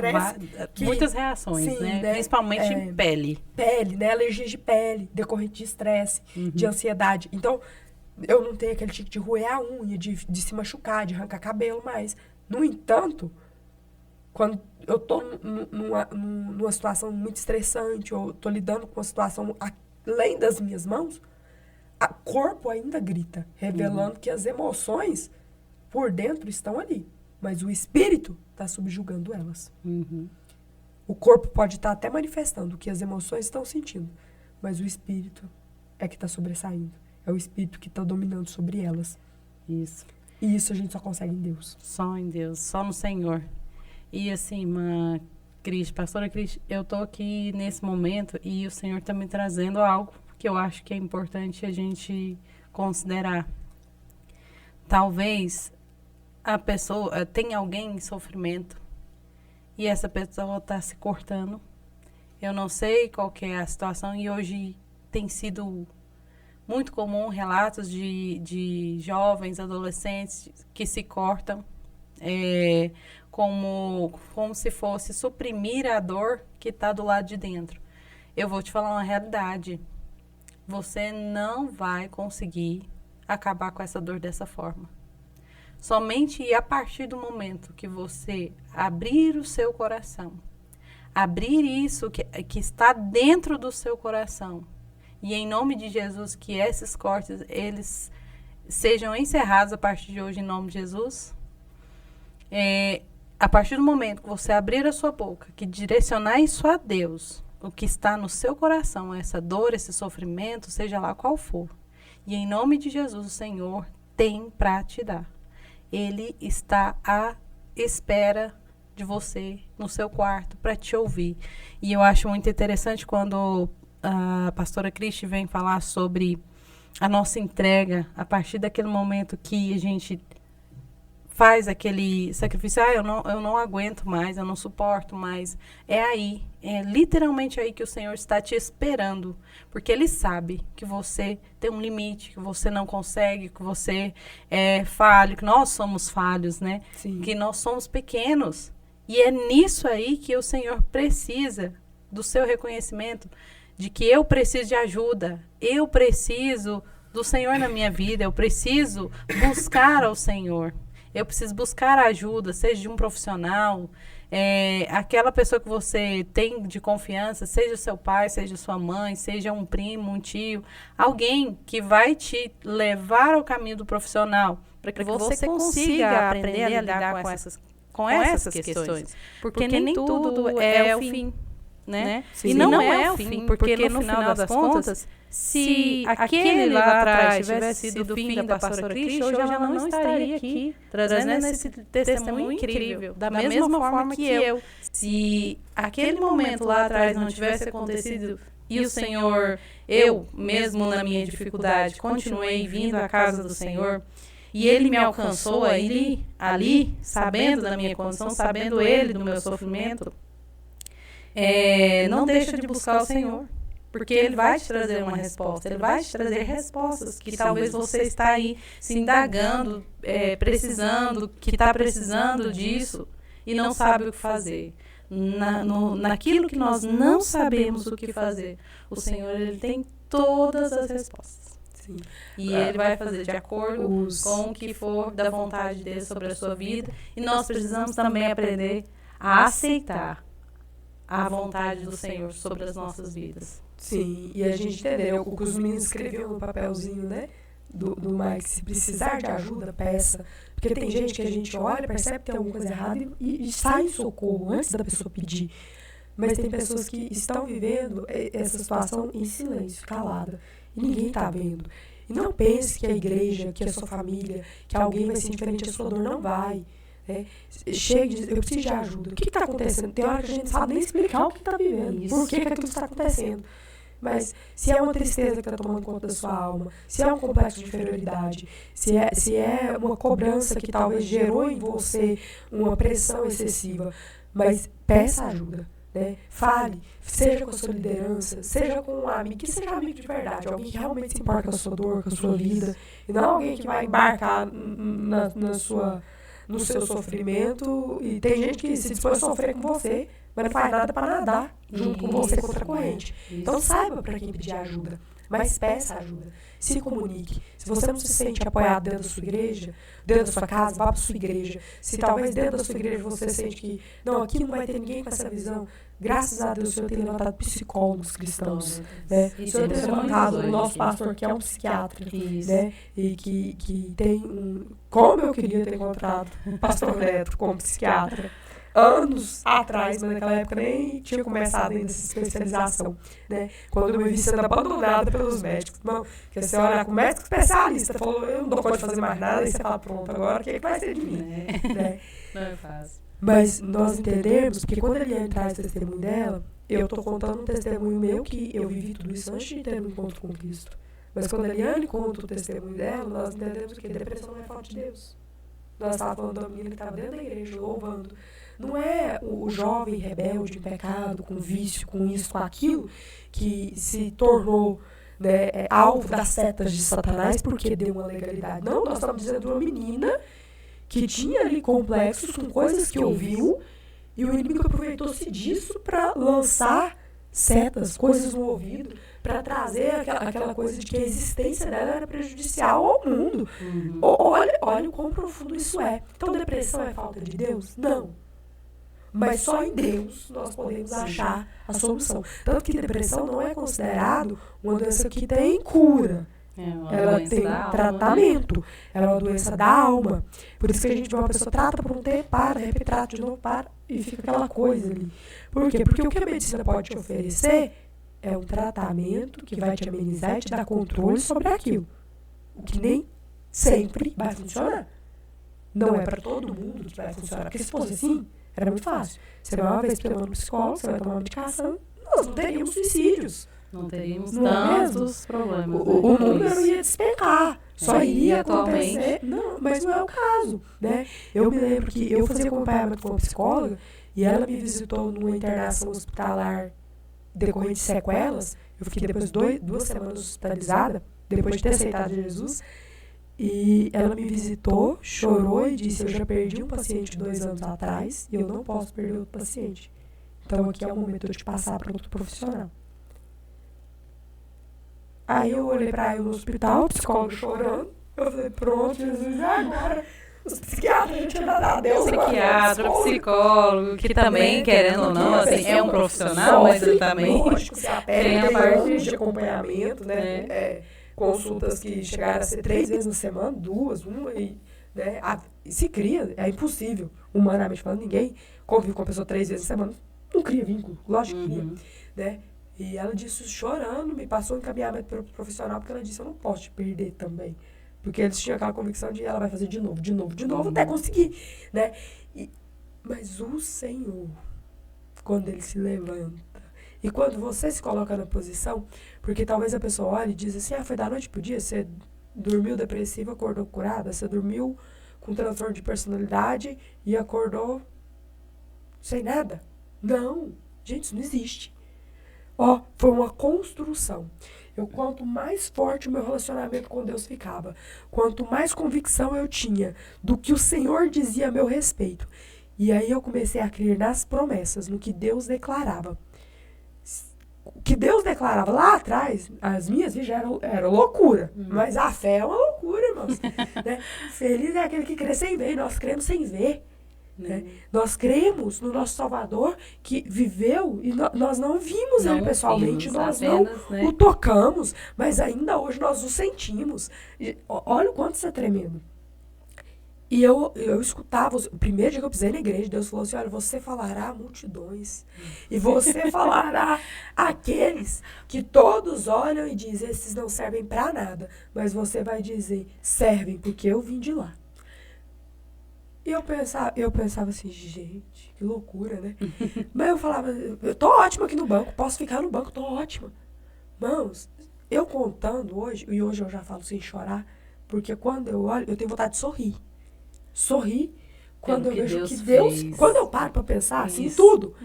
muitas reações, sim, né? Principalmente em pele. Pele, né? Alergias de pele, decorrente de estresse, de ansiedade. Então, eu não tenho aquele tipo de roer a unha, de se machucar, de arrancar cabelo mais. No entanto, quando eu tô numa situação muito estressante, ou tô lidando com uma situação além das minhas mãos, o corpo ainda grita, revelando que as emoções por dentro estão ali. Mas o espírito está subjugando elas. O corpo pode estar até manifestando o que as emoções estão sentindo, mas o espírito é que está sobressaindo. É o espírito que está dominando sobre elas. Isso. E isso a gente só consegue em Deus. Só em Deus, só no Senhor. E assim, pastora Cris, eu tô aqui nesse momento e o Senhor está me trazendo algo que eu acho que é importante a gente considerar. Talvez a pessoa tem alguém em sofrimento e essa pessoa está se cortando. Eu não sei qual que é a situação e hoje tem sido muito comum relatos de jovens, adolescentes que se cortam como se fosse suprimir a dor que está do lado de dentro. Eu vou te falar uma realidade. Você não vai conseguir acabar com essa dor dessa forma. Somente a partir do momento que você abrir o seu coração, abrir isso que está dentro do seu coração, e em nome de Jesus, que esses cortes, eles sejam encerrados a partir de hoje, em nome de Jesus. A partir do momento que você abrir a sua boca, que direcionar isso a Deus, o que está no seu coração, essa dor, esse sofrimento, seja lá qual for, e em nome de Jesus, o Senhor tem para te dar. Ele está à espera de você no seu quarto para te ouvir. E eu acho muito interessante quando a pastora Cristi vem falar sobre a nossa entrega a partir daquele momento que a gente faz aquele sacrifício. Eu não aguento mais, eu não suporto mais. É literalmente aí que o Senhor está te esperando, porque Ele sabe que você tem um limite, que você não consegue, que você é falho, que nós somos falhos, né? Sim. Que nós somos pequenos. E é nisso aí que o Senhor precisa do seu reconhecimento, de que eu preciso de ajuda, eu preciso do Senhor na minha vida, eu preciso buscar ao Senhor. Eu preciso buscar ajuda, seja de um profissional, aquela pessoa que você tem de confiança, seja o seu pai, seja sua mãe, seja um primo, um tio, alguém que vai te levar ao caminho do profissional, para que você consiga aprender a lidar com essas questões. Porque nem tudo é o fim, né? Sim. E não é o fim, porque no final das contas, se aquele lá atrás tivesse sido o fim da pastora Cristi, hoje ela não estaria aqui trazendo esse testemunho incrível, da mesma forma que eu. Se aquele momento lá atrás não tivesse acontecido e o Senhor, eu mesmo na minha dificuldade, continuei vindo à casa do Senhor, e Ele me alcançou ali, sabendo da minha condição, sabendo Ele do meu sofrimento, não deixa de buscar o Senhor. Porque Ele vai te trazer uma resposta, Ele vai te trazer respostas que talvez você está aí se indagando, precisando, que está precisando disso e não sabe o que fazer. Naquilo que nós não sabemos o que fazer, o Senhor Ele tem todas as respostas. Sim. E Ele vai fazer de acordo com o que for da vontade dEle sobre a sua vida. E nós precisamos também aprender a aceitar a vontade do Senhor sobre as nossas vidas. Sim, e a gente entendeu o que os meninos escreviam no papelzinho, né? do Mike, se precisar de ajuda, peça. Porque tem gente que a gente olha, percebe que tem alguma coisa errada e sai em socorro antes da pessoa pedir. Mas tem pessoas que estão vivendo essa situação em silêncio, calada. E ninguém está vendo. E não pense que a igreja, que a sua família, que alguém vai ser diferente da sua dor. Não vai. Né? Chega e diz, eu preciso de ajuda. O que está acontecendo? Tem hora que a gente não sabe nem explicar o que está vivendo. Por que aquilo está acontecendo. Mas se é uma tristeza que está tomando conta da sua alma, se é um complexo de inferioridade, se é uma cobrança que talvez gerou em você uma pressão excessiva, mas peça ajuda. Né? Fale, seja com a sua liderança, seja com um amigo, que seja amigo de verdade, alguém que realmente se importa com a sua dor, com a sua vida, e não alguém que vai embarcar no seu sofrimento. E tem gente que se dispõe a sofrer com você, mas não faz nada para nadar junto com você contra a corrente. Então saiba para quem pedir ajuda, mas peça ajuda. Se comunique. Se você não se sente apoiado dentro da sua igreja, dentro da sua casa, vá para a sua igreja. Se talvez dentro da sua igreja você sente que não, aqui não vai ter ninguém com essa visão, graças a Deus o Senhor tem levantado psicólogos cristãos. Né? O Senhor tem levantado o nosso pastor, que é um psiquiatra. Né? E que tem como eu queria ter encontrado o pastor Neto como psiquiatra. Anos atrás, mas naquela época nem tinha começado ainda essa especialização, né? Quando eu me vi sendo abandonada pelos médicos. Não, porque você olha com o médico especialista, falou, eu não dou conta de fazer mais nada, e você fala, pronto, agora o que vai ser de mim? Né? Não é fácil. Mas nós entendemos, porque quando ele traz o testemunho dela, eu estou contando um testemunho meu que eu vivi tudo isso antes de ter um encontro com Cristo. Mas quando a Eliane conta o testemunho dela, nós entendemos que depressão não é falta de Deus. Nós estávamos falando da menina que estava dentro da igreja, louvando. Não é o jovem rebelde, em pecado, com vício, com isso, com aquilo, que se tornou, né, alvo das setas de Satanás porque deu uma legalidade. Não, nós estamos dizendo de uma menina que tinha ali complexos com coisas que ouviu, e o inimigo aproveitou-se disso para lançar setas, coisas no ouvido, para trazer aquela coisa de que a existência dela era prejudicial ao mundo. Olha o quão profundo isso é. Então, depressão é falta de Deus? Não. Mas só em Deus nós podemos achar a solução. Tanto que depressão não é considerado uma doença que tem cura. Ela tem tratamento. Ela é uma doença da alma. Por isso que a gente vê uma pessoa trata por um tempo, para, de repente trata de novo, para, e fica aquela coisa ali. Por quê? Porque o que a medicina pode te oferecer é um tratamento que vai te amenizar e te dar controle sobre aquilo. O que nem sempre vai funcionar. Não é para todo mundo que vai funcionar. Porque se fosse assim, era muito fácil. Você vai uma vez por semana no psicólogo, você vai tomar uma medicação, nós não teríamos suicídios. Não teríamos tantos problemas. O número ia despencar. Só iria acontecer. Não, mas não é o caso. Né? Eu me lembro que eu fazia acompanhamento com uma psicóloga e ela me visitou numa internação hospitalar decorrente de sequelas. Eu fiquei depois 2 semanas hospitalizada, depois de ter aceitado Jesus. E ela me visitou, chorou e disse, eu já perdi um paciente 2 anos atrás e eu não posso perder outro paciente. Então aqui é o momento de eu te passar para outro profissional. Aí eu olhei para ela no hospital, o psicólogo chorando. Eu falei, pronto, Jesus, agora os psiquiatras, a gente vai dar a Deus. Psiquiatra, psicólogo, que também, querendo ou não, assim, é um profissional, mas ele também lógico, tem a parte de acompanhamento, né? Consultas que chegaram a ser 3 vezes na semana, 2, 1, e né, se cria, é impossível, humanamente falando, ninguém convive com a pessoa 3 vezes na semana, não cria vínculo, lógico que cria, né? E ela disse chorando, me passou um encaminhamento para o profissional, porque ela disse, eu não posso te perder também, porque eles tinham aquela convicção de ela vai fazer de novo, até conseguir, né? Mas o Senhor, quando Ele se levanta, e quando você se coloca na posição, porque talvez a pessoa olhe e diz assim, foi da noite pro dia, você dormiu depressiva, acordou curada, você dormiu com transtorno de personalidade e acordou sem nada. Não, gente, isso não existe. Foi uma construção. Quanto mais forte o meu relacionamento com Deus ficava, quanto mais convicção eu tinha do que o Senhor dizia a meu respeito. E aí eu comecei a crer nas promessas, no que Deus declarava. O que Deus declarava lá atrás, as minhas vias já era loucura. Mas a fé é uma loucura, irmãos. Né? Feliz é aquele que crê sem ver, nós cremos sem ver. Né? Nós cremos no nosso Salvador que viveu e nós não vimos ele pessoalmente, nós apenas, não o tocamos, mas ainda hoje nós o sentimos. E, olha o quanto isso é tremendo. E eu escutava, o primeiro dia que eu pisei na igreja, Deus falou assim, olha, você falará a multidões, e você falará àqueles que todos olham e dizem, esses não servem para nada, mas você vai dizer, servem porque eu vim de lá. E eu pensava assim, gente, que loucura, né? Mas eu falava, eu tô ótima aqui no banco, posso ficar no banco, tô ótima. Irmãos, eu contando hoje, e hoje eu já falo sem chorar, porque quando eu olho, eu tenho vontade de sorrir. Sorrir quando eu vejo que Deus... Quando eu paro pra pensar assim, tudo,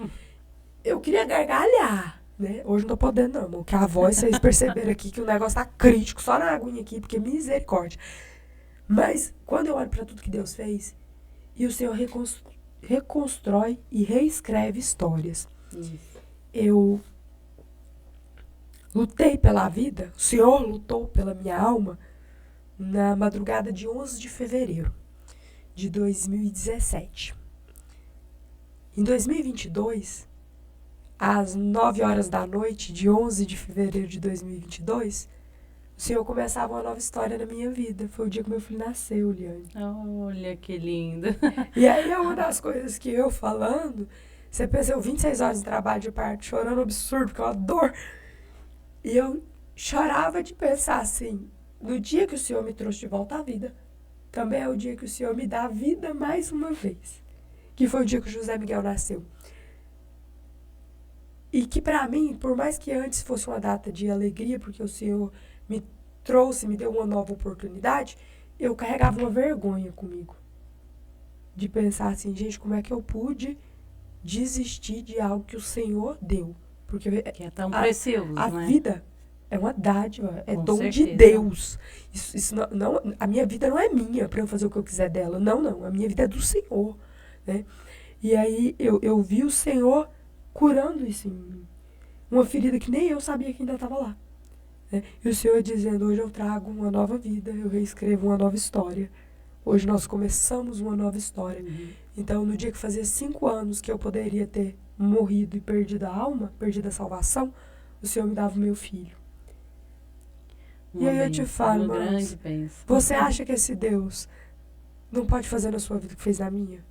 eu queria gargalhar, né? Hoje não tô podendo não, porque a voz, vocês perceberam aqui que o negócio tá crítico, só na aguinha aqui, porque misericórdia. Mas quando eu olho pra tudo que Deus fez... E o Senhor reconstrói e reescreve histórias. Isso. Eu lutei pela vida, o Senhor lutou pela minha alma na madrugada de 11 de fevereiro de 2017. Em 2022, às 9 horas da noite de 11 de fevereiro de 2022, o Senhor começava uma nova história na minha vida. Foi o dia que meu filho nasceu, Liane. Olha, que lindo. E aí é uma das coisas que eu falando, você pensa, eu 26 horas de trabalho de parto, chorando absurdo, porque é uma dor. E eu chorava de pensar assim, no dia que o Senhor me trouxe de volta à vida, também é o dia que o Senhor me dá a vida mais uma vez. Que foi o dia que o José Miguel nasceu. E que pra mim, por mais que antes fosse uma data de alegria, porque o Senhor... me trouxe, me deu uma nova oportunidade, eu carregava uma vergonha comigo. De pensar assim, gente, como é que eu pude desistir de algo que o Senhor deu? Porque que é tão precioso, a né? Vida é uma dádiva, é com dom certeza. De Deus. Isso não, a minha vida não é minha para eu fazer o que eu quiser dela. Não. A minha vida é do Senhor. Né? E aí eu vi o Senhor curando isso em mim. Uma ferida que nem eu sabia que ainda estava lá. E o Senhor dizendo, hoje eu trago uma nova vida, eu reescrevo uma nova história. Hoje nós começamos uma nova história. Então, no dia que fazia 5 anos que eu poderia ter morrido e perdido a alma, perdido a salvação, o Senhor me dava o meu filho. E aí eu te falo, irmãos, você acha que esse Deus não pode fazer na sua vida o que fez na minha?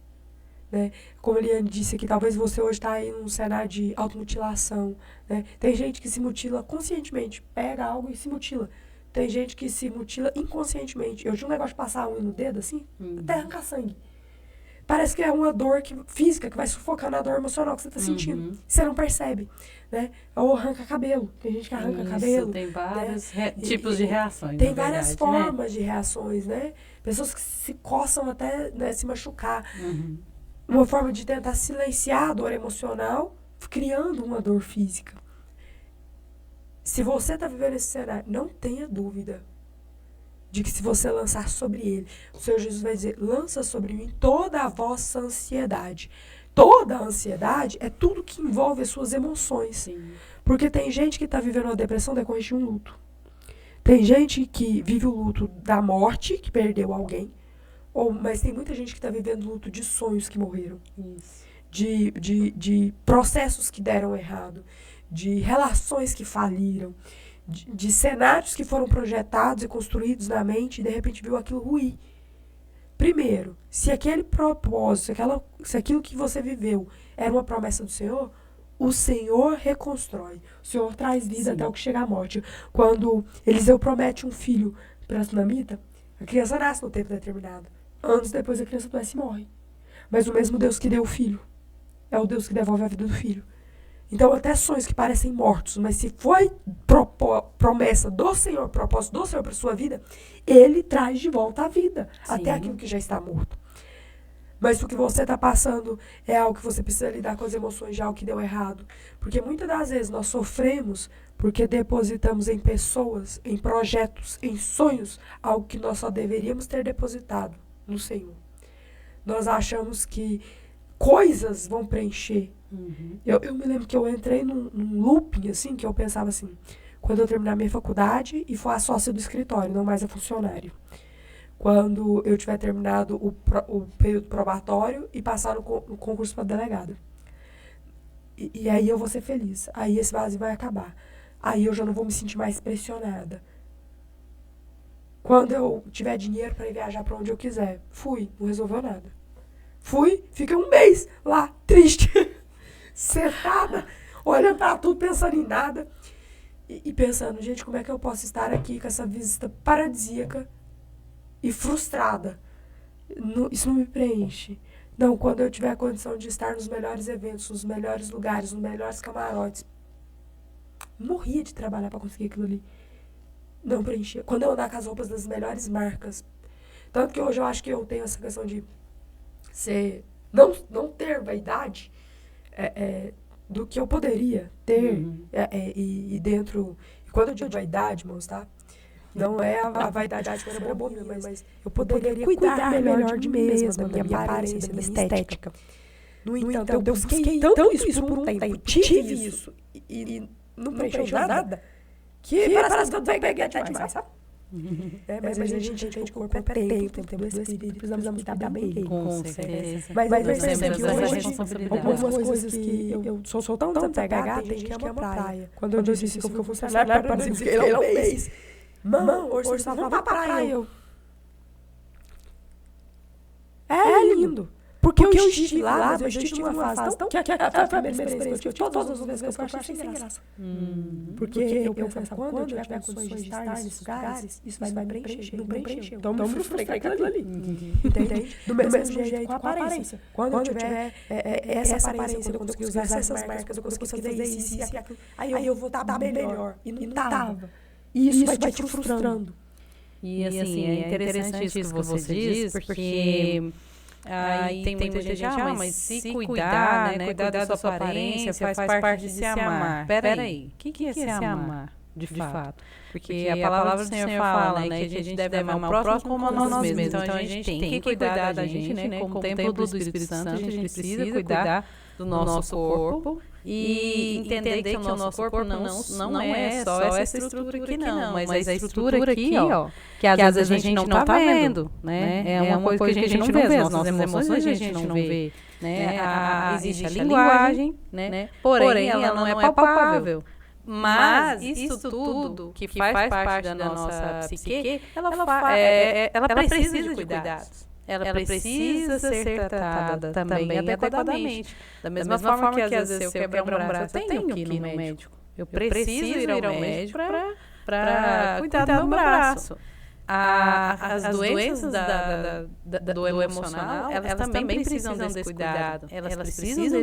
Né? Como a Eliane disse aqui, talvez você hoje está aí num cenário de automutilação. Né? Tem gente que se mutila conscientemente, pega algo e se mutila. Tem gente que se mutila inconscientemente. Eu tinha um negócio de passar a unha no dedo, assim, até arrancar sangue. Parece que é uma dor física que vai sufocando a dor emocional que você está sentindo. Você não percebe. Né? Ou arranca cabelo. Tem gente que arranca cabelo. Tem vários tipos de reações. Tem várias formas de reações. Né? Pessoas que se coçam até, né, se machucar. Uma forma de tentar silenciar a dor emocional, criando uma dor física. Se você está vivendo esse cenário, não tenha dúvida de que se você lançar sobre ele, o Senhor Jesus vai dizer, lança sobre mim toda a vossa ansiedade. Toda a ansiedade é tudo que envolve as suas emoções. Sim. Porque tem gente que está vivendo uma depressão decorrente de um luto. Tem gente que vive o luto da morte, que perdeu alguém. Mas tem muita gente que está vivendo luto de sonhos que morreram. Isso. De processos que deram errado. De relações que faliram. De cenários que foram projetados e construídos na mente e de repente viu aquilo ruir. Primeiro, se aquele propósito, se aquilo que você viveu era uma promessa do Senhor, o Senhor reconstrói. O Senhor traz vida até o que chega à morte. Quando Eliseu promete um filho para a Sunamita, a criança nasce no tempo determinado. Anos depois a criança adoece e morre. Mas o mesmo Deus que deu o filho é o Deus que devolve a vida do filho. Então, até sonhos que parecem mortos, mas se foi promessa do Senhor, propósito do Senhor para sua vida, Ele traz de volta a vida, até aquilo que já está morto. Mas o que você está passando é algo que você precisa lidar com as emoções de algo que deu errado. Porque muitas das vezes nós sofremos porque depositamos em pessoas, em projetos, em sonhos, algo que nós só deveríamos ter depositado no Senhor. Nós achamos que coisas vão preencher. Eu me lembro que eu entrei num looping, assim, que eu pensava assim, quando eu terminar minha faculdade e for a sócia do escritório, não mais a funcionário. quando eu tiver terminado o período probatório e passar no concurso para delegada. E aí eu vou ser feliz. Aí esse vazio vai acabar. Aí eu já não vou me sentir mais pressionada. Quando eu tiver dinheiro para ir viajar para onde eu quiser, fui, não resolveu nada. Fui, fiquei um mês lá, triste, sentada, olhando para tudo, pensando em nada. E pensando, gente, como é que eu posso estar aqui com essa visita paradisíaca e frustrada? Isso não me preenche. Não, quando eu tiver a condição de estar nos melhores eventos, nos melhores lugares, nos melhores camarotes. Morria de trabalhar para conseguir aquilo ali. Não preenchia. Quando eu andar com as roupas das melhores marcas. Tanto que hoje eu acho que eu tenho essa questão de não ter vaidade do que eu poderia ter. E dentro... E quando eu digo vaidade, irmãos, tá? Não é a vaidade que era bobina, mas eu poderia cuidar melhor de mim mesma, da minha aparência, da minha estética. No entanto, eu busquei tanto isso por um tempo, tive isso, e não preencheu nada, que parece que eu peguei até demais, sabe? Mas a gente entende que o corpo é templo do Espírito, precisamos cuidar bem dele. Com certeza. Mas eu percebo que hoje, algumas coisas que eu sou tão desapegada, tem gente que ama praia. Quando eu disse isso, que eu fui funcionária, para dizer que ele é um mês. Mano, hoje você só vai pra praia. É lindo. Porque eu estive lá, mas eu estive numa fase tão... Que foi a primeira experiência que eu tive. Todas as vezes que eu achei sem graça. Porque eu pensava, quando eu tiver condições de estar nesses lugares, isso vai me preencher. Não preencheu. Então eu me frustrei com aquilo ali. Entende? Do mesmo jeito com a aparência. Quando eu tiver essa aparência, quando eu conseguir usar essas marcas, quando eu conseguir fazer isso e aquilo, aí eu vou estar melhor. E não tava. E isso vai te frustrando. E assim, é interessante isso que você diz, porque aí tem muita gente, mas se cuidar, né, cuidar da sua aparência faz parte de se amar. Peraí, o que é se amar, de fato? Porque a palavra do Senhor fala, né, que a gente deve amar o próximo como a nós mesmos. Então a gente tem que cuidar da gente, né, como templo do Espírito Santo, a gente precisa cuidar do nosso corpo. E entender que o nosso corpo não é só essa estrutura aqui, não, mas a estrutura aqui, ó, que às vezes a gente não tá vendo, né? É uma coisa que a gente não vê, as nossas emoções a gente não vê, né? Existe a linguagem, né? Porém, ela não é palpável. Mas isso tudo que faz parte da nossa psique, ela precisa de cuidados. Ela precisa ser tratada também adequadamente. Da mesma forma que às vezes se eu quebrar um braço, eu tenho que ir no médico. Eu preciso ir ao médico para cuidar do meu braço. As doenças do emocional, elas também precisam desse cuidado. Elas precisam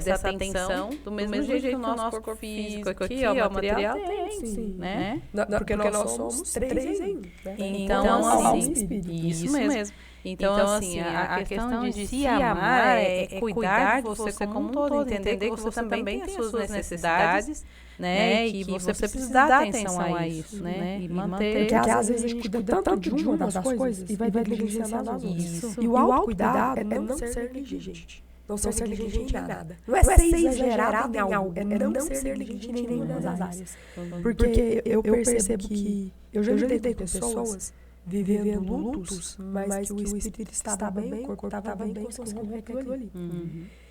dessa atenção, do mesmo jeito que o nosso corpo físico aqui, ó, o material tem, sim, né? Porque nós somos três em um. Então, assim, isso mesmo. Então, assim, a questão de se amar é cuidar de você como um todo, entender que você também tem as suas necessidades, né? E que você precisa dar atenção a isso, né? E manter. Porque às vezes a gente cuida tanto de uma das coisas e vai negligenciando as outras. E o autocuidado é não ser negligente. Não ser negligente em nada. Não é ser exagerado em algo, é não ser negligente em nenhuma das áreas. Porque eu percebo que eu já lidei com pessoas vivendo lutos, mas que o espírito estava bem, o corpo estava bem, conseguiu romper aquilo ali.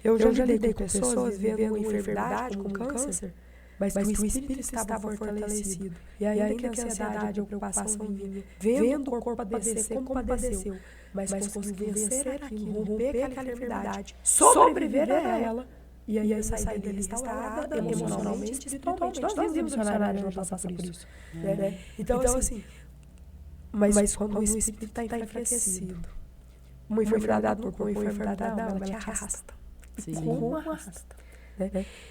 Eu já lidei com pessoas vivendo uma enfermidade, com câncer, mas que o espírito estava fortalecido. E ainda que a ansiedade, a preocupação vinha, vendo o corpo padecer como padeceu, mas conseguiu vencer aquilo, romper aquela enfermidade, sobreviver a ela, e aí sair dele restaurada emocionalmente e espiritualmente. Nós vimos missionários não passar por isso. Então, assim, mas quando o espírito está enfraquecido, uma enfermidade do corpo, uma enfermidade da alma, ela te arrasta. Como arrasta.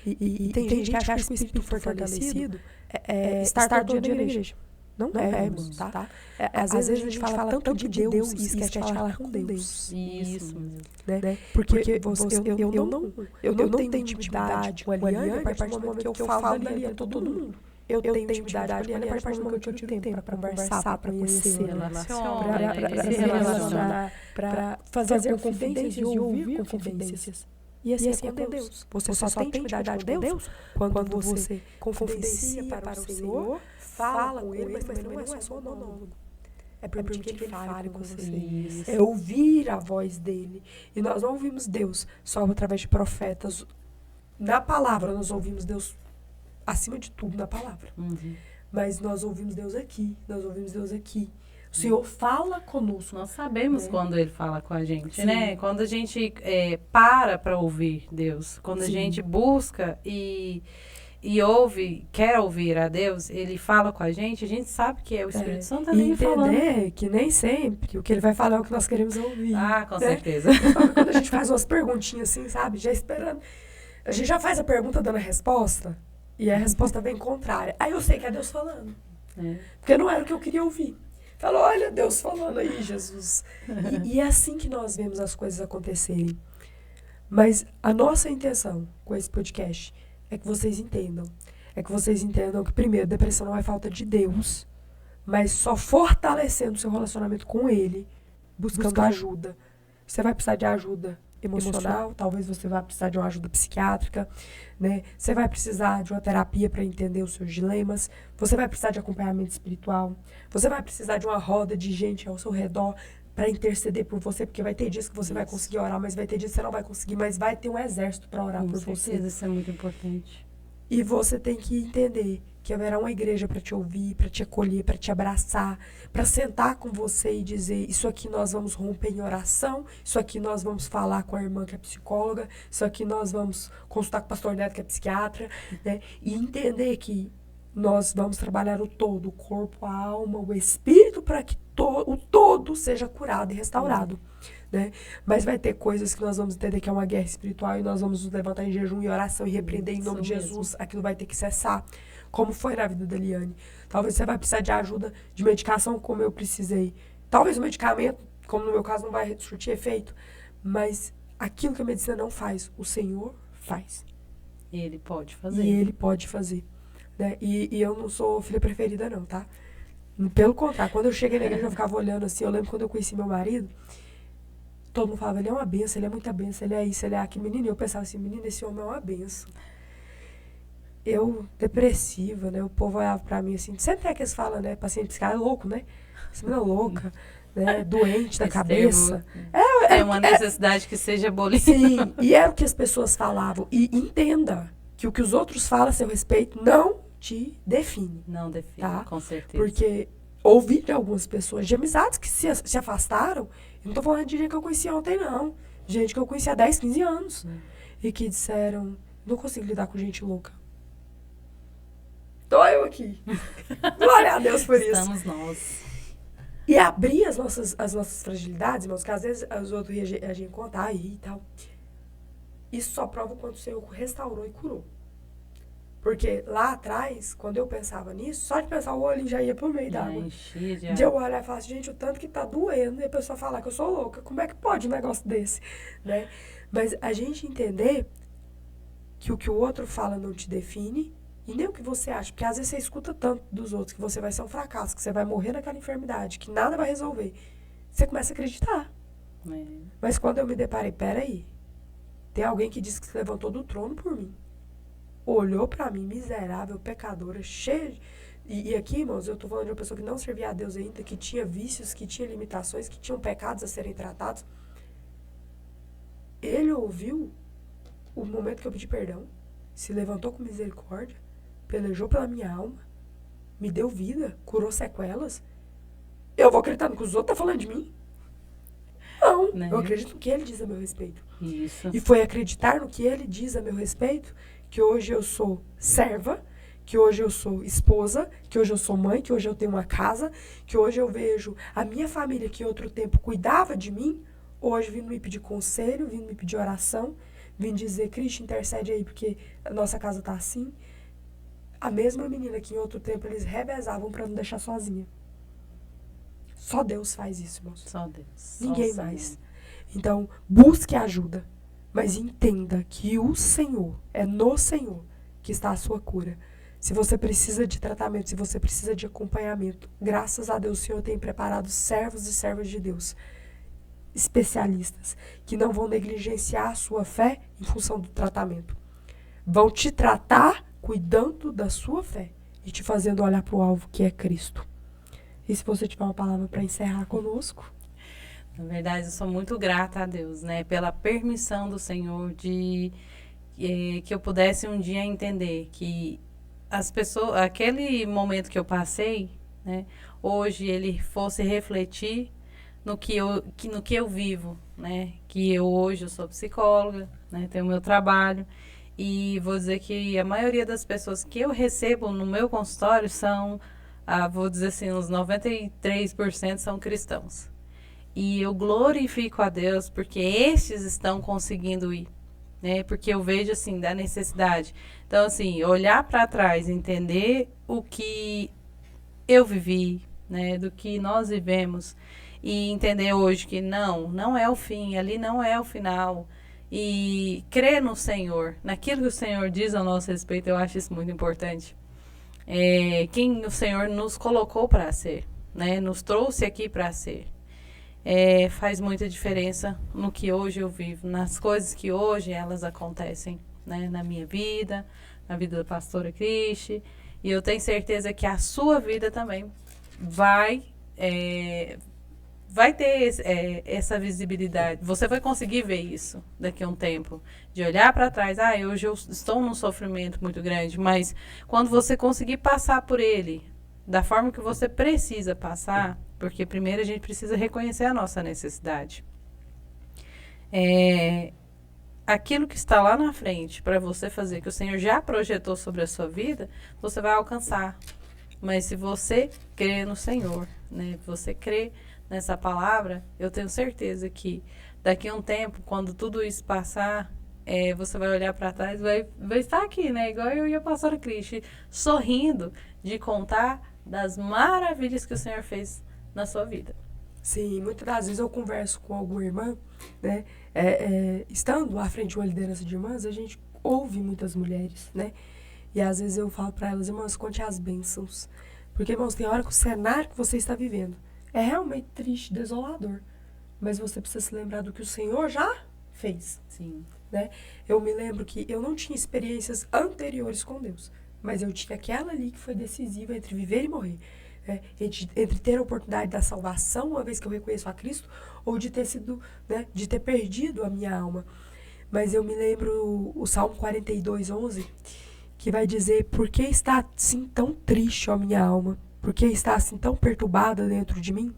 E tem gente que acha que o espírito fortalecido é estar todo dia na igreja. Não é, irmãos, tá? Às vezes a gente fala tanto de Deus e esquece de falar com Deus. Isso. Porque eu não tenho intimidade com a Eliane a partir do momento que eu falo ali a todo mundo. Eu tenho intimidade com a Eliane a partir do momento que eu tiro tempo para conversar, para conhecer, para se relacionar, para fazer confidências e ouvir confidências. E assim é com Deus. Você só tem intimidade com Deus quando você confidencia para o Senhor, fala com Ele, mas também não é só monólogo. é permitir que ele fale com você. Isso. É ouvir a voz dele. E nós não ouvimos Deus só através de profetas. Na palavra, nós ouvimos Deus acima de tudo na palavra. Mas nós ouvimos Deus aqui. Nós ouvimos Deus aqui. O Senhor fala conosco. Nós sabemos quando Ele fala com a gente, Sim. né? Quando a gente para ouvir Deus. Quando a Sim. gente busca e ouve, quer ouvir a Deus, Ele fala com a gente sabe que é o Espírito Santo ali falando. Entender que nem sempre o que ele vai falar é o que nós queremos ouvir. Ah, com né? certeza. Quando a gente faz umas perguntinhas assim, sabe? Já esperando. A gente já faz a pergunta dando a resposta e a resposta vem contrária. Aí eu sei que é Deus falando. Porque não era o que eu queria ouvir. Falou, olha Deus falando aí, Jesus. E é assim que nós vemos as coisas acontecerem. Mas a nossa intenção com esse podcast é que vocês entendam. É que vocês entendam que, primeiro, depressão não é falta de Deus, mas só fortalecendo o seu relacionamento com Ele, buscando ajuda. Você vai precisar de ajuda emocional, talvez você vá precisar de uma ajuda psiquiátrica, né? Você vai precisar de uma terapia para entender os seus dilemas, você vai precisar de acompanhamento espiritual, você vai precisar de uma roda de gente ao seu redor para interceder por você, porque vai ter dias que você vai conseguir orar, mas vai ter dias que você não vai conseguir, mas vai ter um exército para orar por você. Isso é muito importante. E você tem que entender que haverá uma igreja para te ouvir, para te acolher, para te abraçar, para sentar com você e dizer, isso aqui nós vamos romper em oração, isso aqui nós vamos falar com a irmã que é psicóloga, isso aqui nós vamos consultar com o pastor Neto que é psiquiatra, né? E entender que nós vamos trabalhar o todo, o corpo, a alma, o espírito, para que o todo seja curado e restaurado. Né? Mas vai ter coisas que nós vamos entender que é uma guerra espiritual e nós vamos nos levantar em jejum e oração e repreender em nome de Jesus. Aquilo vai ter que cessar, como foi na vida da Eliane. Talvez você vai precisar de ajuda de medicação, como eu precisei. Talvez o medicamento, como no meu caso, não vai surtir efeito. Mas aquilo que a medicina não faz, o Senhor faz. Ele pode fazer. E Ele pode fazer. Né? E eu não sou filha preferida, não, tá? Pelo contrário, quando eu cheguei na igreja, eu ficava olhando assim. Eu lembro quando eu conheci meu marido, todo mundo falava, ele é uma benção, ele é muita benção, ele é isso, ele é aquilo. Menino, eu pensava assim, menino, esse homem é uma benção. Eu, depressiva, né? O povo olhava pra mim assim, sempre é que eles falam, né? Paciente psiquiátrico, louco, né? Essa menina louca, né? Doente da cabeça. É uma necessidade que seja abolir. Sim, e era o que as pessoas falavam. E entenda que o que os outros falam a seu respeito não te define. Não define, tá? Com certeza. Porque ouvi de algumas pessoas, de amizades que se afastaram, eu não tô falando de gente que eu conheci ontem, não. Gente que eu conheci há 10, 15 anos. E que disseram, não consigo lidar com gente louca. Tô eu aqui. Glória a Deus por isso. Estamos nós. E abrir as nossas fragilidades, irmãos, que às vezes os outros reagem contra aí e tal. Isso só prova o quanto o Senhor restaurou e curou. Porque lá atrás, quando eu pensava nisso, só de pensar o olho já ia pro meio d'água. De eu olhar e falar assim, gente, o tanto que tá doendo, e a pessoa falar que eu sou louca. Como é que pode um negócio desse? Né? Mas a gente entender que o que o outro fala não te define, e nem o que você acha. Porque às vezes você escuta tanto dos outros que você vai ser um fracasso, que você vai morrer naquela enfermidade, que nada vai resolver. Você começa a acreditar. Mas quando eu me deparei, peraí, tem alguém que disse que se levantou do trono por mim. Olhou pra mim, miserável, pecadora, cheia de... E aqui, irmãos, eu tô falando de uma pessoa que não servia a Deus ainda, que tinha vícios, que tinha limitações, que tinham pecados a serem tratados. Ele ouviu o momento que eu pedi perdão, se levantou com misericórdia, pelejou pela minha alma, me deu vida, curou sequelas. Eu vou acreditar no que os outros estão falando de mim? Não, né? Eu acredito no que ele diz a meu respeito. Isso. E foi acreditar no que ele diz a meu respeito que hoje eu sou serva, que hoje eu sou esposa, que hoje eu sou mãe, que hoje eu tenho uma casa, que hoje eu vejo a minha família que em outro tempo cuidava de mim, hoje vindo me pedir conselho, vindo me pedir oração, vindo dizer, Cristo, intercede aí porque a nossa casa tá assim. A mesma menina que em outro tempo eles revezavam para não deixar sozinha. Só Deus faz isso, irmãos. Só Deus. Ninguém mais. Então, busque ajuda. Mas entenda que o Senhor, é no Senhor que está a sua cura. Se você precisa de tratamento, se você precisa de acompanhamento, graças a Deus o Senhor tem preparado servos e servas de Deus, especialistas, que não vão negligenciar a sua fé em função do tratamento. Vão te tratar cuidando da sua fé e te fazendo olhar para o alvo que é Cristo. E se você tiver uma palavra para encerrar conosco? Na verdade, eu sou muito grata a Deus, né? Pela permissão do Senhor de que eu pudesse um dia entender que as pessoas, aquele momento que eu passei, né? Hoje ele fosse refletir no que eu vivo, né? Que hoje eu sou psicóloga, né? Tenho meu trabalho e vou dizer que a maioria das pessoas que eu recebo no meu consultório são, vou dizer assim, uns 93% são cristãos. E eu glorifico a Deus porque estes estão conseguindo ir, né? Porque eu vejo assim da necessidade. Então assim, olhar para trás, entender o que eu vivi, né, do que nós vivemos e entender hoje que não é o fim, ali não é o final. E crer no Senhor, naquilo que o Senhor diz ao nosso respeito, eu acho isso muito importante. Quem o Senhor nos colocou para ser, né, nos trouxe aqui para ser. Faz muita diferença no que hoje eu vivo, nas coisas que hoje elas acontecem, né, na minha vida, na vida da pastora Cristi. E eu tenho certeza que a sua vida também vai ter essa visibilidade. Você vai conseguir ver isso daqui a um tempo. De olhar para trás, hoje eu estou num sofrimento muito grande, mas quando você conseguir passar por ele da forma que você precisa passar, porque primeiro a gente precisa reconhecer a nossa necessidade. Aquilo que está lá na frente para você fazer, que o Senhor já projetou sobre a sua vida, você vai alcançar. Mas se você crê no Senhor, né, você crê nessa palavra, eu tenho certeza que daqui a um tempo, quando tudo isso passar, você vai olhar para trás, vai estar aqui, né, igual eu e a pastora Cristi, sorrindo de contar das maravilhas que o Senhor fez na sua vida. Sim, muitas das vezes eu converso com alguma irmã, né? Estando à frente de uma liderança de irmãs, a gente ouve muitas mulheres, né? E às vezes eu falo para elas, irmãs, conte as bênçãos. Porque, irmãos, tem hora que o cenário que você está vivendo é realmente triste, desolador. Mas você precisa se lembrar do que o Senhor já fez. Sim. Né? Eu me lembro que eu não tinha experiências anteriores com Deus, mas eu tinha aquela ali que foi decisiva entre viver e morrer. Entre ter a oportunidade da salvação, uma vez que eu reconheço a Cristo, ou de ter sido, né, de ter perdido a minha alma. Mas eu me lembro o Salmo 42:11, que vai dizer: por que está assim tão triste, ó minha alma? Por que está assim tão perturbada dentro de mim?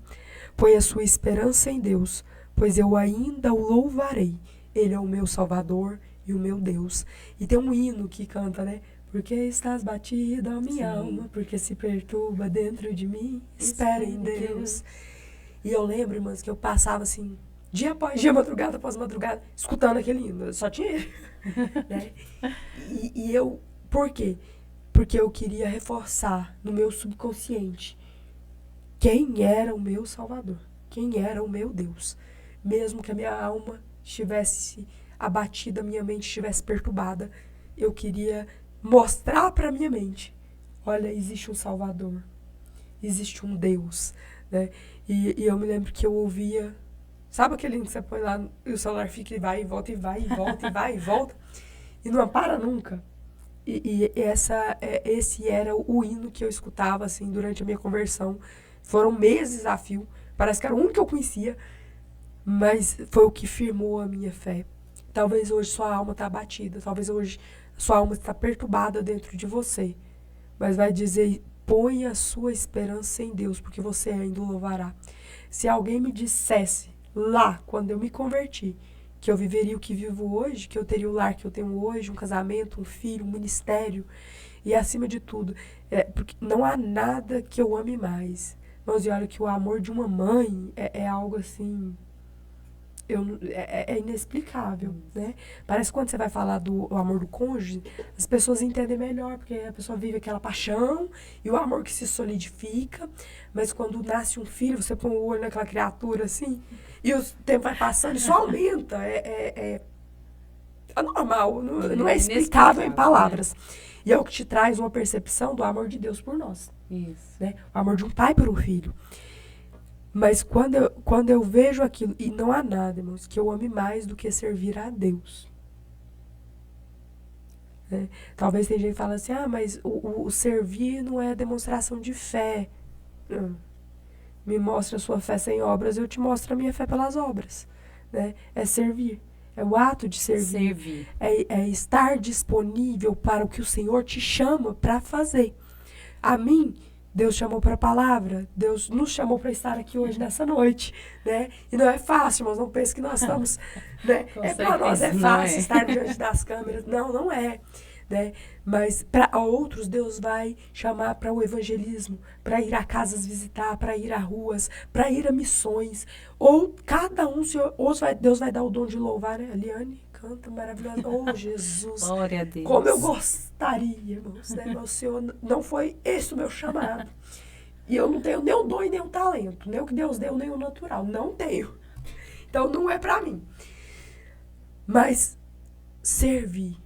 Põe a sua esperança em Deus, pois eu ainda o louvarei. Ele é o meu Salvador e o meu Deus. E tem um hino que canta, né? Porque estás batida, ó minha alma, porque se perturba dentro de mim, espera em Deus. E eu lembro, irmãs, que eu passava assim, dia após dia, madrugada após madrugada, escutando aquele hino. Eu só tinha ele. Né? E eu, por quê? Porque eu queria reforçar no meu subconsciente quem era o meu Salvador, quem era o meu Deus. Mesmo que a minha alma estivesse abatida, a minha mente estivesse perturbada, eu queria mostrar para minha mente, olha, existe um Salvador, existe um Deus, né? E eu me lembro que eu ouvia, sabe aquele hino que você põe lá e o celular fica e vai e volta e vai e volta e vai e volta e não para nunca. Esse era o hino que eu escutava assim durante a minha conversão. Foram meses a fio, parece que era o único que eu conhecia, mas foi o que firmou a minha fé. Talvez hoje sua alma está abatida, talvez hoje sua alma está perturbada dentro de você, mas vai dizer, põe a sua esperança em Deus, porque você ainda o louvará. Se alguém me dissesse lá, quando eu me converti, que eu viveria o que vivo hoje, que eu teria o lar que eu tenho hoje, um casamento, um filho, um ministério, e acima de tudo, porque não há nada que eu ame mais. Mas olha que o amor de uma mãe é algo assim, é inexplicável, né? Parece que quando você vai falar do amor do cônjuge, as pessoas entendem melhor, porque a pessoa vive aquela paixão e o amor que se solidifica, mas quando nasce um filho, você põe o olho naquela criatura assim, e o tempo vai passando e só aumenta. É normal, não é explicável em palavras. Né? E é o que te traz uma percepção do amor de Deus por nós. Isso. Né? O amor de um pai por um filho. Mas quando eu vejo aquilo, e não há nada, irmãos, que eu ame mais do que servir a Deus. Né? Talvez tem gente que fala assim, mas o servir não é demonstração de fé. Não. me mostre a sua fé sem obras, eu te mostro a minha fé pelas obras, né? É servir, é o ato de servir. É estar disponível para o que o Senhor te chama para fazer. A mim, Deus chamou para a palavra, Deus nos chamou para estar aqui hoje, nessa noite, né? E não é fácil, mas não pense que nós estamos, né? Para nós é fácil estar diante das câmeras. Não, não é, né? Mas para outros, Deus vai chamar para o evangelismo, para ir a casas visitar, para ir a ruas, para ir a missões. Ou cada um, Deus vai dar o dom de louvar, né? A Liane canta maravilhosa. Oh, Jesus. Glória a Deus. Como eu gostaria, irmãos, né? Meu Senhor, não foi esse o meu chamado. E eu não tenho nem o dom e nem o talento, nem o que Deus deu, nem o natural. Não tenho. Então, não é pra mim. Mas, servir.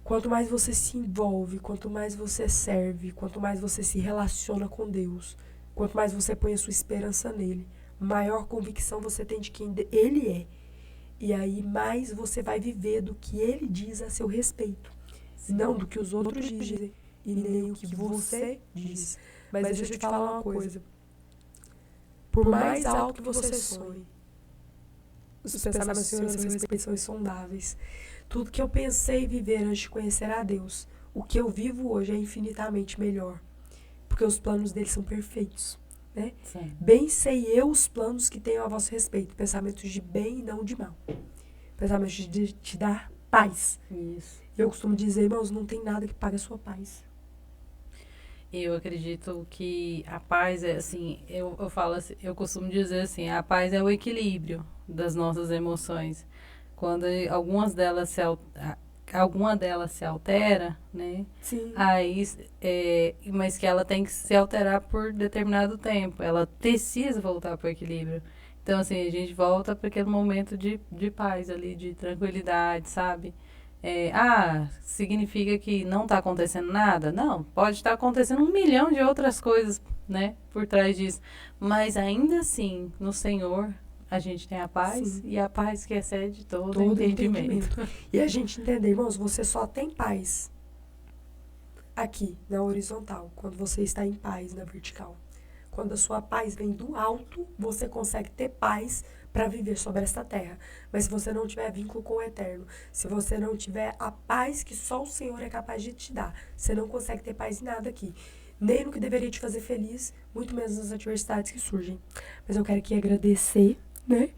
Quanto mais você se envolve, quanto mais você serve, quanto mais você se relaciona com Deus, quanto mais você põe a sua esperança nele, maior convicção você tem de quem ele é. E aí mais você vai viver do que ele diz a seu respeito. Não do que os outros dizem e nem o que você diz. Mas deixa eu te falar uma coisa. Por mais alto que você sonhe, os pensamentos do Senhor a seu respeito são insondáveis. Tudo que eu pensei viver antes de conhecer a Deus, o que eu vivo hoje é infinitamente melhor. Porque os planos dele são perfeitos. Né? Bem sei eu os planos que tenho a vosso respeito, pensamentos de bem e não de mal, pensamentos de te dar paz. Isso. Eu costumo dizer, irmãos, não tem nada que pague a sua paz. Eu acredito que a paz é assim, eu falo assim, eu costumo dizer assim, a paz é o equilíbrio das nossas emoções. Quando alguma delas se altera, né? Sim. Aí, mas que ela tem que se alterar por determinado tempo. Ela precisa voltar para o equilíbrio. Então, assim, a gente volta para aquele momento de paz ali, de tranquilidade, sabe? Significa que não está acontecendo nada? Não, pode estar acontecendo 1 milhão de outras coisas, né? Por trás disso. Mas ainda assim, no Senhor, a gente tem a paz. Sim. E a paz que excede todo entendimento. E a gente entender, irmãos, você só tem paz aqui, na horizontal, quando você está em paz na vertical. Quando a sua paz vem do alto, você consegue ter paz para viver sobre esta terra. Mas se você não tiver vínculo com o eterno, se você não tiver a paz que só o Senhor é capaz de te dar, você não consegue ter paz em nada aqui. Nem no que deveria te fazer feliz, muito menos nas adversidades que surgem. Mas eu quero aqui agradecer, né?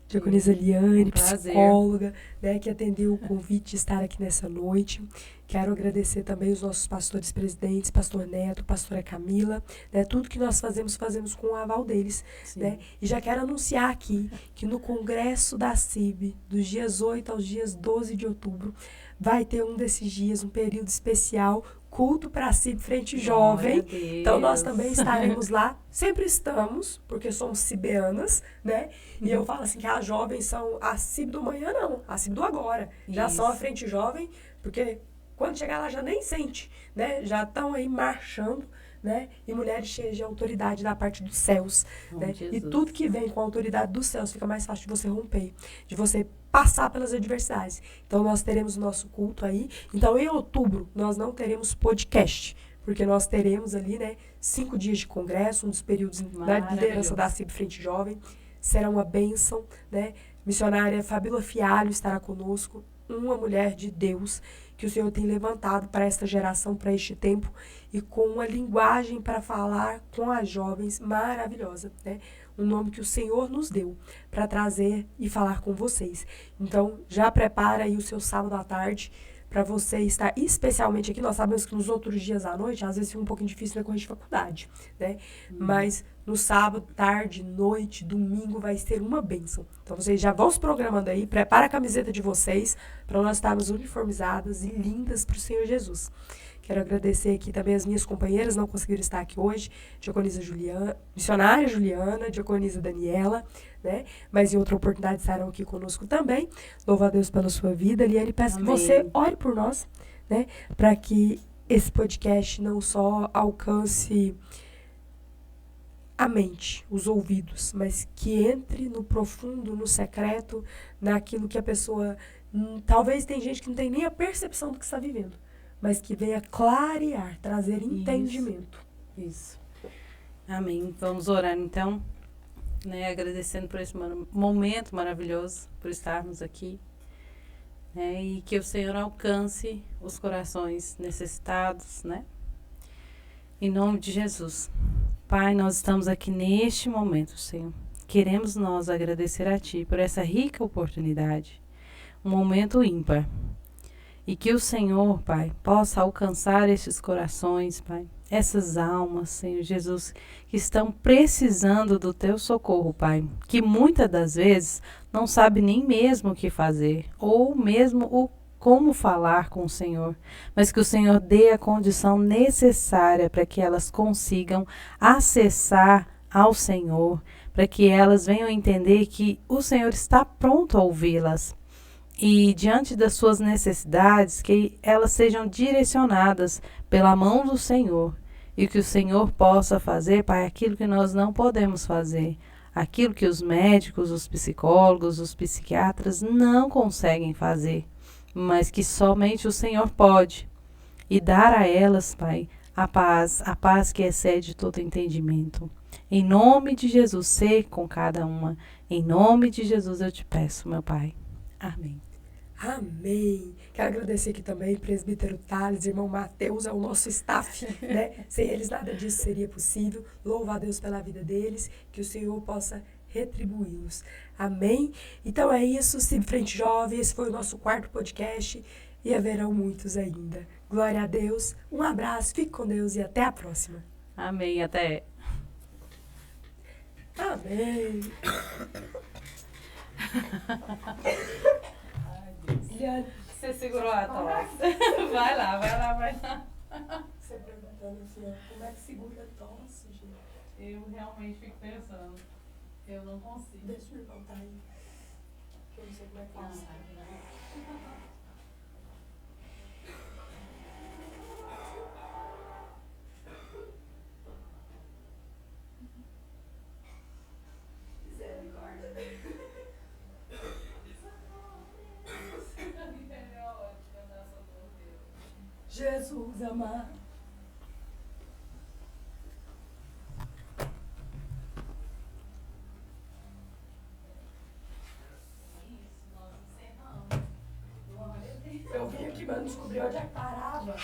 Diaconisa Liane, psicóloga, né, que atendeu o convite de estar aqui nessa noite. Quero agradecer também os nossos pastores presidentes, pastor Neto, pastora Camila, né, tudo que nós fazemos com o aval deles, né? E já quero anunciar aqui que no congresso da CIB, dos dias 8 aos dias 12 de outubro, vai ter um desses dias, um período especial, culto para a CIB Frente Jovem. Então, nós também estaremos lá. Sempre estamos, porque somos cibeanas, né? E eu falo assim que as jovens são a CIB do amanhã, não. A CIB do agora. Já são a Frente Jovem, porque quando chegar lá já nem sente, né? Já estão aí marchando, né? E mulheres cheias de autoridade da parte dos céus, né? E tudo que vem com a autoridade dos céus fica mais fácil de você romper, de você passar pelas adversidades. Então, nós teremos o nosso culto aí. Então, em outubro, nós não teremos podcast, porque nós teremos ali, né, 5 dias de congresso, um dos períodos da liderança da CIB Frente Jovem. Será uma bênção, né? Missionária Fabíola Fialho estará conosco, uma mulher de Deus que o Senhor tem levantado para esta geração, para este tempo, e com uma linguagem para falar com as jovens maravilhosa, né? Um nome que o Senhor nos deu para trazer e falar com vocês. Então, já prepara aí o seu sábado à tarde para você estar especialmente aqui. Nós sabemos que nos outros dias à noite, às vezes fica um pouquinho difícil na corrida de faculdade, né? Mas no sábado, tarde, noite, domingo, vai ser uma bênção. Então, vocês já vão se programando aí, prepara a camiseta de vocês para nós estarmos uniformizadas e lindas para o Senhor Jesus. Quero agradecer aqui também as minhas companheiras, não conseguiram estar aqui hoje, diaconisa Juliana, missionária Juliana, diaconisa Daniela, né? Mas em outra oportunidade estarão aqui conosco também. Louvo a Deus pela sua vida. Liane, peço que você ore por nós, né? Para que esse podcast não só alcance a mente, os ouvidos, mas que entre no profundo, no secreto, naquilo que a pessoa... talvez tem gente que não tem nem a percepção do que está vivendo, mas que venha clarear, trazer entendimento. Isso. Amém. Vamos orar então, né? Agradecendo por esse momento maravilhoso, por estarmos aqui. Né? E que o Senhor alcance os corações necessitados, né? Em nome de Jesus. Pai, nós estamos aqui neste momento, Senhor. Queremos nós agradecer a Ti por essa rica oportunidade, um momento ímpar. E que o Senhor, Pai, possa alcançar estes corações, Pai, essas almas, Senhor Jesus, que estão precisando do Teu socorro, Pai, que muitas das vezes não sabe nem mesmo o que fazer, ou mesmo como falar com o Senhor, mas que o Senhor dê a condição necessária para que elas consigam acessar ao Senhor, para que elas venham entender que o Senhor está pronto a ouvi-las. E diante das suas necessidades, que elas sejam direcionadas pela mão do Senhor. E que o Senhor possa fazer, Pai, aquilo que nós não podemos fazer. Aquilo que os médicos, os psicólogos, os psiquiatras não conseguem fazer. Mas que somente o Senhor pode. E dar a elas, Pai, a paz que excede todo entendimento. Em nome de Jesus, ser com cada uma. Em nome de Jesus eu te peço, meu Pai. Amém. Amém. Quero agradecer aqui também, presbítero Thales, irmão Mateus, é o nosso staff, né? Sem eles nada disso seria possível. Louvo a Deus pela vida deles, que o Senhor possa retribuí-los. Amém? Então é isso, Siga Frente Jovem, esse foi o nosso 4º podcast e haverão muitos ainda. Glória a Deus, um abraço, fique com Deus e até a próxima. Amém, até. Amém. Você segurou a tosse. Vai lá. Você perguntando assim, ó, como é que segura a tosse, gente? Eu realmente fico pensando. Eu não consigo. Deixa eu ir voltar aí. Que eu não sei como é que faz. Jesus amado. Eu vim aqui, mas não descobri onde é que parava.